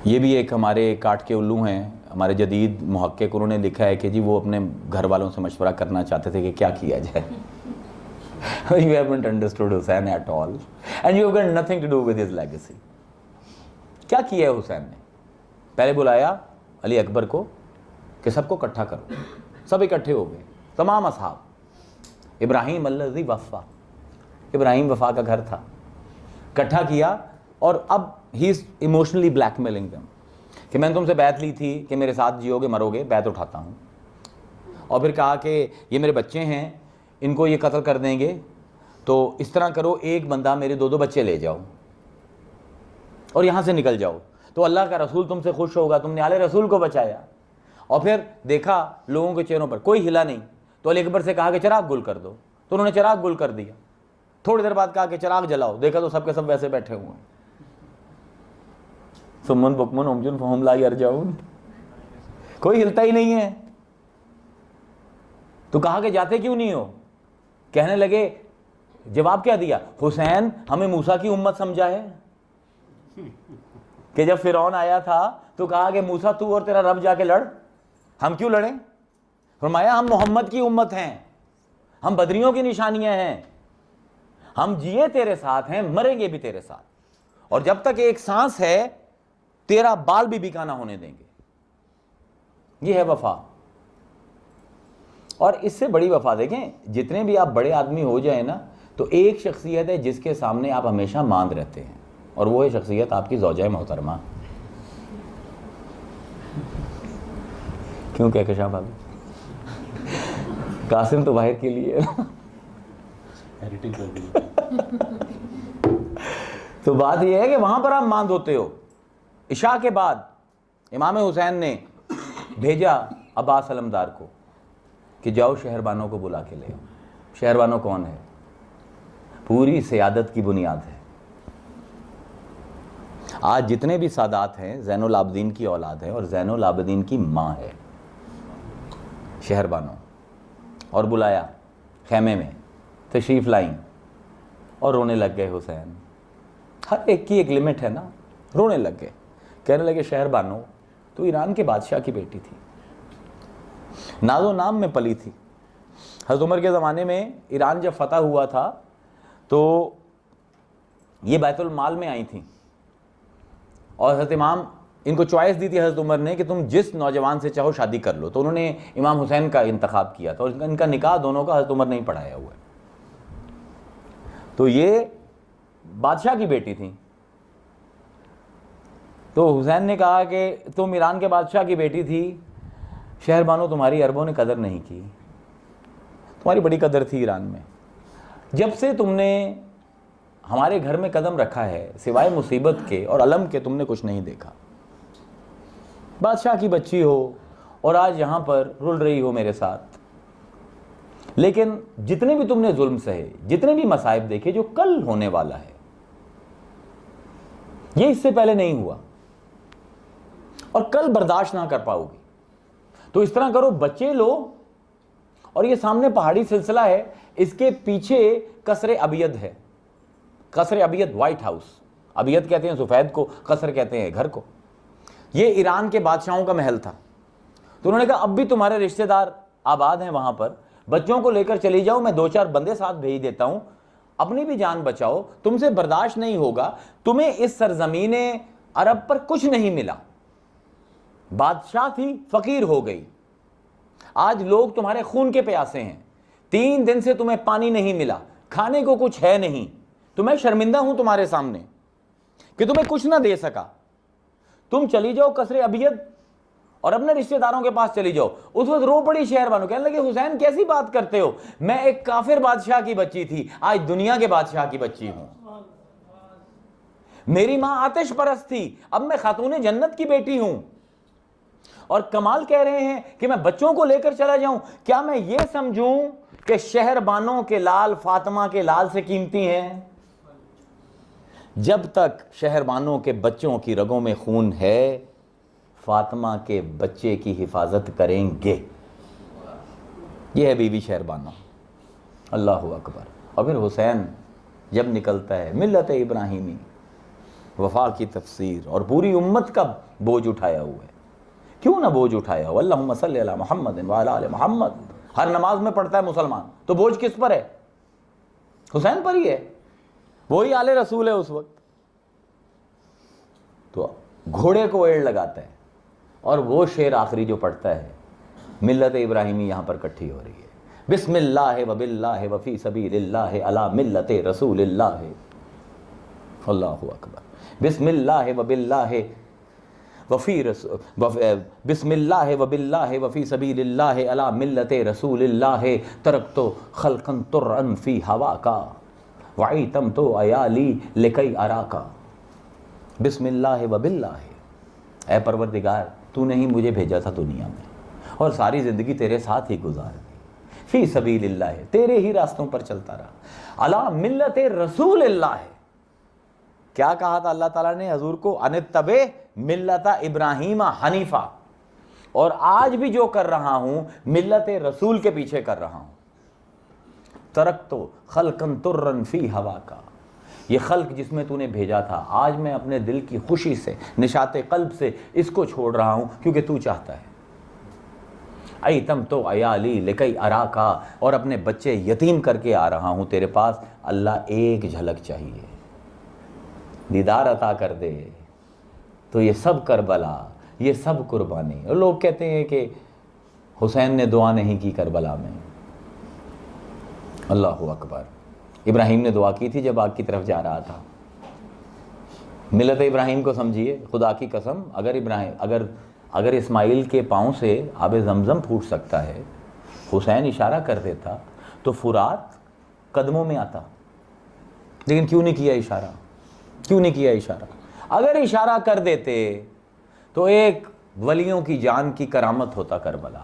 یہ بھی ایک ہمارے کاٹ کے الو ہیں، ہمارے جدید محقق، انہوں نے لکھا ہے کہ جی وہ اپنے گھر والوں سے مشورہ کرنا چاہتے تھے کہ کیا کیا جائے. You haven't understood Hussein at all and you have got nothing to do with his legacy. کیا کیا ہے حسین نے؟ پہلے بلایا علی اکبر کو کہ سب کو اکٹھا کرو. سب اکٹھے ہو گئے، تمام اصحاب. ابراہیم الذی وفا، ابراہیم وفا کا گھر تھا. اکٹھا کیا اور اب ہی از ایموشنلی بلیک میلنگ دم کہ میں نے تم سے بیعت لی تھی کہ میرے ساتھ جیو گے مرو گے، بیعت اٹھاتا ہوں. اور پھر کہا کہ یہ میرے بچے ہیں، ان کو یہ قتل کر دیں گے تو اس طرح کرو ایک بندہ میرے دو بچے لے جاؤ اور یہاں سے نکل جاؤ تو اللہ کا رسول تم سے خوش ہوگا، تم نے آل رسول کو بچایا. اور پھر دیکھا لوگوں کے چہروں پر کوئی ہلا نہیں تو علی اکبر سے کہا کہ چراغ گل کر دو، تو انہوں نے چراغ گل کر دیا. تھوڑی دیر بعد کہا کہ چراغ جلاؤ، دیکھا تو سب کے سب ویسے بیٹھے ہوئے ہیں. سمن بکمن عمجن فہم لا یرجعون، کوئی ہلتا ہی نہیں ہے. تو کہا کہ جاتے کیوں نہیں ہو؟ کہنے لگے، جواب کیا دیا؟ حسین ہمیں موسیٰ کی امت سمجھا ہے کہ جب فرعون آیا تھا تو کہا کہ موسیٰ تو اور تیرا رب جا کے لڑ، ہم کیوں لڑیں؟ فرمایا ہم محمد کی امت ہیں، ہم بدریوں کی نشانیاں ہیں، ہم جیے تیرے ساتھ ہیں، مریں گے بھی تیرے ساتھ، اور جب تک ایک سانس ہے تیرا بال بھی بیکا نہ ہونے دیں گے. یہ ہے وفا. اور اس سے بڑی وفا دیکھیں، جتنے بھی آپ بڑے آدمی ہو جائیں نا تو ایک شخصیت ہے جس کے سامنے آپ ہمیشہ ماند رہتے ہیں، اور وہ ہے شخصیت آپ کی زوجہ محترمہ. کیوں کہکشاں بھابی؟ قاسم تو باہر کے لیے تو بات یہ ہے کہ وہاں پر آپ ماند ہوتے ہو. عشاء کے بعد امام حسین نے بھیجا عباس علمدار کو کہ جاؤ شہربانوں کو بلا کے لے آؤ. شہربانوں کون ہے؟ پوری سیادت کی بنیاد ہے. آج جتنے بھی سادات ہیں زین العابدین کی اولاد ہے اور زین العابدین کی ماں ہے شہربانوں. اور بلایا خیمے میں، تشریف لائیں اور رونے لگ گئے. حسین ہر ایک کی ایک لمٹ ہے نا، رونے لگ گئے. کہنے لگے شہربانوں تو ایران کے بادشاہ کی بیٹی تھی، ناز و نام میں پلی تھی. حضرت عمر کے زمانے میں ایران جب فتح ہوا تھا تو یہ بیت المال میں آئی تھیں اور حضرت امام ان کو چوائس دی تھی حضرت عمر نے کہ تم جس نوجوان سے چاہو شادی کر لو. تو انہوں نے امام حسین کا انتخاب کیا تھا اور ان کا نکاح دونوں کا حضرت عمر نے ہی پڑھایا ہوا ہے. تو یہ بادشاہ کی بیٹی تھیں. تو حسین نے کہا کہ تم ایران کے بادشاہ کی بیٹی تھی، شہربانو تمہاری عربوں نے قدر نہیں کی، تمہاری بڑی قدر تھی ایران میں. جب سے تم نے ہمارے گھر میں قدم رکھا ہے سوائے مصیبت کے اور علم کے تم نے کچھ نہیں دیکھا. بادشاہ کی بچی ہو اور آج یہاں پر رل رہی ہو میرے ساتھ. لیکن جتنے بھی تم نے ظلم سہے، جتنے بھی مصائب دیکھے، جو کل ہونے والا ہے یہ اس سے پہلے نہیں ہوا اور کل برداشت نہ کر پاؤ گی. تو اس طرح کرو، بچے لو. اور یہ سامنے پہاڑی سلسلہ ہے، اس کے پیچھے قصر ابید ہے. قصر ابید وائٹ ہاؤس، ابید کہتے ہیں سفید کو، قصر کہتے ہیں گھر کو. یہ ایران کے بادشاہوں کا محل تھا. تو انہوں نے کہا اب بھی تمہارے رشتہ دار آباد ہیں وہاں پر، بچوں کو لے کر چلی جاؤ، میں 2-4 بندے ساتھ بھیج دیتا ہوں، اپنی بھی جان بچاؤ، تم سے برداشت نہیں ہوگا، تمہیں اس سرزمین عرب پر کچھ نہیں ملا، بادشاہ تھی فقیر ہو گئی، آج لوگ تمہارے خون کے پیاسے ہیں، 3 دن سے تمہیں پانی نہیں ملا، کھانے کو کچھ ہے نہیں، تو میں شرمندہ ہوں تمہارے سامنے کہ تمہیں کچھ نہ دے سکا، تم چلی جاؤ قصر ابید اور اپنے رشتہ داروں کے پاس چلی جاؤ۔ اس وقت رو پڑی شہر بانو، کہنے لگے حسین کیسی بات کرتے ہو، میں ایک کافر بادشاہ کی بچی تھی، آج دنیا کے بادشاہ کی بچی ہوں، میری ماں آتش پرست تھی، اب میں خاتون جنت کی بیٹی ہوں، اور کمال کہہ رہے ہیں کہ میں بچوں کو لے کر چلا جاؤں، کیا میں یہ سمجھوں کہ شہر بانوں کے لال فاطمہ کے لال سے قیمتی ہیں؟ جب تک شہر بانوں کے بچوں کی رگوں میں خون ہے، فاطمہ کے بچے کی حفاظت کریں گے۔ یہ ہے بی بی شہر بانو، اللہ اکبر۔ اور پھر حسین جب نکلتا ہے، ملت ابراہیمی، وفا کی تفسیر، اور پوری امت کا بوجھ اٹھایا ہوا ہے، کیوں نہ بوجھ اٹھایا ہوا، اللہم صلی علی محمد وعلی آل محمد، ہر نماز میں پڑھتا ہے مسلمان، تو بوجھ کس پر ہے؟ حسین پر ہی ہے، وہی آل رسول ہے اس وقت، تو گھوڑے کو ایڑ لگاتا ہے، اور وہ شعر آخری جو پڑھتا ہے، ملت ابراہیمی یہاں پر اکٹھی ہو رہی ہے، بسم اللہ وباللہ وفی سبیل اللہ علی ملت رسول اللہ، اللہ اکبر، بسم اللہ وباللہ بسم اللہ وباللہ وفی سبیل اللہ علی ملت رسول اللہ، ترکت خلقا طرا فی ہواکا وعیتمت عیالی لکی اراکا، بسم اللہ وباللہ، اے پروردگار تو نے ہی مجھے بھیجا تھا دنیا میں، اور ساری زندگی تیرے ساتھ ہی گزار دی، فی سبیل اللہ، تیرے ہی راستوں پر چلتا رہا، علی ملت رسول اللہ، کیا کہا تھا اللہ تعالیٰ نے حضور کو، ان اتبع ملت ابراہیم حنیفہ، اور آج بھی جو کر رہا ہوں ملت رسول کے پیچھے کر رہا ہوں، ترکت خلقا طرا فی ہواکا، یہ خلق جس میں تو نے بھیجا تھا، آج میں اپنے دل کی خوشی سے، نشاط قلب سے اس کو چھوڑ رہا ہوں کیونکہ تو چاہتا ہے، ایتمت عیالی لکی اراکا، اور اپنے بچے یتیم کر کے آ رہا ہوں تیرے پاس، اللہ ایک جھلک چاہیے، دیدار عطا کر دے، تو یہ سب کربلا، یہ سب قربانی۔ اور لوگ کہتے ہیں کہ حسین نے دعا نہیں کی کربلا میں، اللہ اکبر، ابراہیم نے دعا کی تھی جب آگ کی طرف جا رہا تھا، ملت ابراہیم کو سمجھیے، خدا کی قسم، اگر اسماعیل کے پاؤں سے آب زمزم پھوٹ سکتا ہے، حسین اشارہ کر دیتا تو فرات قدموں میں آتا، لیکن کیوں نہیں کیا اشارہ، کیوں نہیں کیا اشارہ؟ اگر اشارہ کر دیتے تو ایک ولیوں کی جان کی کرامت ہوتا کربلا،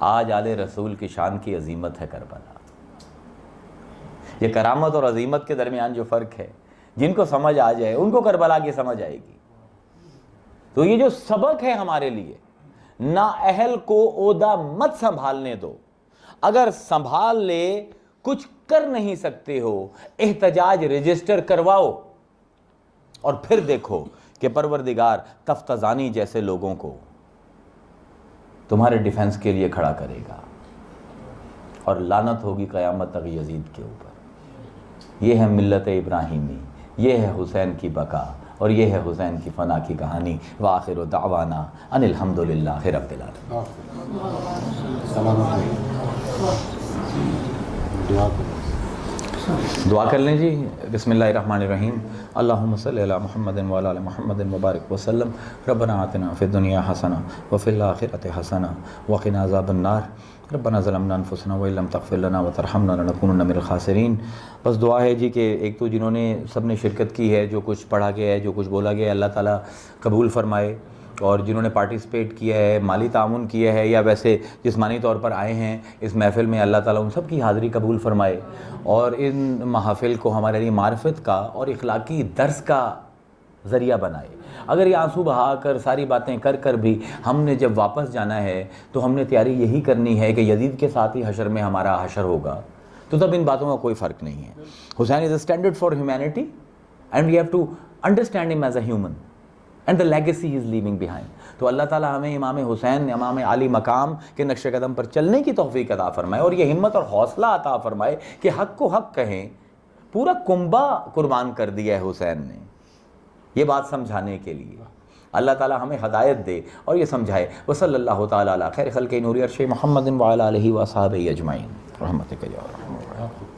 آج آل رسول کی شان کی عظیمت ہے کربلا۔ یہ کرامت اور عظیمت کے درمیان جو فرق ہے، جن کو سمجھ آ جائے ان کو کربلا کی سمجھ آئے گی۔ تو یہ جو سبق ہے ہمارے لیے، نااہل کو عہدہ مت سنبھالنے دو، اگر سنبھال لے کچھ کر نہیں سکتے ہو، احتجاج رجسٹر کرواؤ، اور پھر دیکھو کہ پروردگار تفتزانی جیسے لوگوں کو تمہارے ڈیفنس کے لیے کھڑا کرے گا، اور لعنت ہوگی قیامت تک یزید کے اوپر۔ یہ ہے ملت ابراہیمی، یہ ہے حسین کی بقا، اور یہ ہے حسین کی فنا کی کہانی۔ وآخر دعوانا ان الحمدللہ رب العالمین۔ دعا کر لیں جی، بسم اللہ الرحمن الرحیم، اللہم صلی علی محمد وعلی آل محمد مبارک وسلم، ربنا آتنا فی الدنیا حسنہ وفی الآخرۃ حسنہ وقنا عذاب النار، ربنا ظلمنا انفسنا وان لم تغفر لنا وترحمنا لنکونن من الخاسرین۔ بس دعا ہے جی کہ ایک تو جنہوں نے سب نے شرکت کی ہے، جو کچھ پڑھا گیا ہے، جو کچھ بولا گیا ہے، اللہ تعالیٰ قبول فرمائے، اور جنہوں نے پارٹیسپیٹ کیا ہے، مالی تعاون کیا ہے، یا ویسے جسمانی طور پر آئے ہیں اس محفل میں، اللہ تعالیٰ ان سب کی حاضری قبول فرمائے، اور ان محافل کو ہمارے لیے معرفت کا اور اخلاقی درس کا ذریعہ بنائے۔ اگر یہ آنسو بہا کر ساری باتیں کر کر بھی ہم نے جب واپس جانا ہے تو ہم نے تیاری یہی کرنی ہے کہ یزید کے ساتھ ہی حشر میں ہمارا حشر ہوگا، تو تب ان باتوں کا کوئی فرق نہیں ہے۔ حسین is a standard for humanity, and we have to understand him as a human, and the legacy is living behind. تو اللہ تعالیٰ ہمیں امام حسین، امام علی مقام کے نقش قدم پر چلنے کی توفیق عطا فرمائے، اور یہ ہمت اور حوصلہ عطا فرمائے کہ حق کو حق کہیں. پورا کنبہ قربان کر دیا ہے حسین نے یہ بات سمجھانے کے لیے. اللہ تعالیٰ ہمیں ہدایت دے اور یہ سمجھائے. وصلی اللہ تعالیٰ علی خیر خلق نور عرش محمد وعلی آلہ وصحبہ اجمعین. رحمتک یا ارحم الراحمین.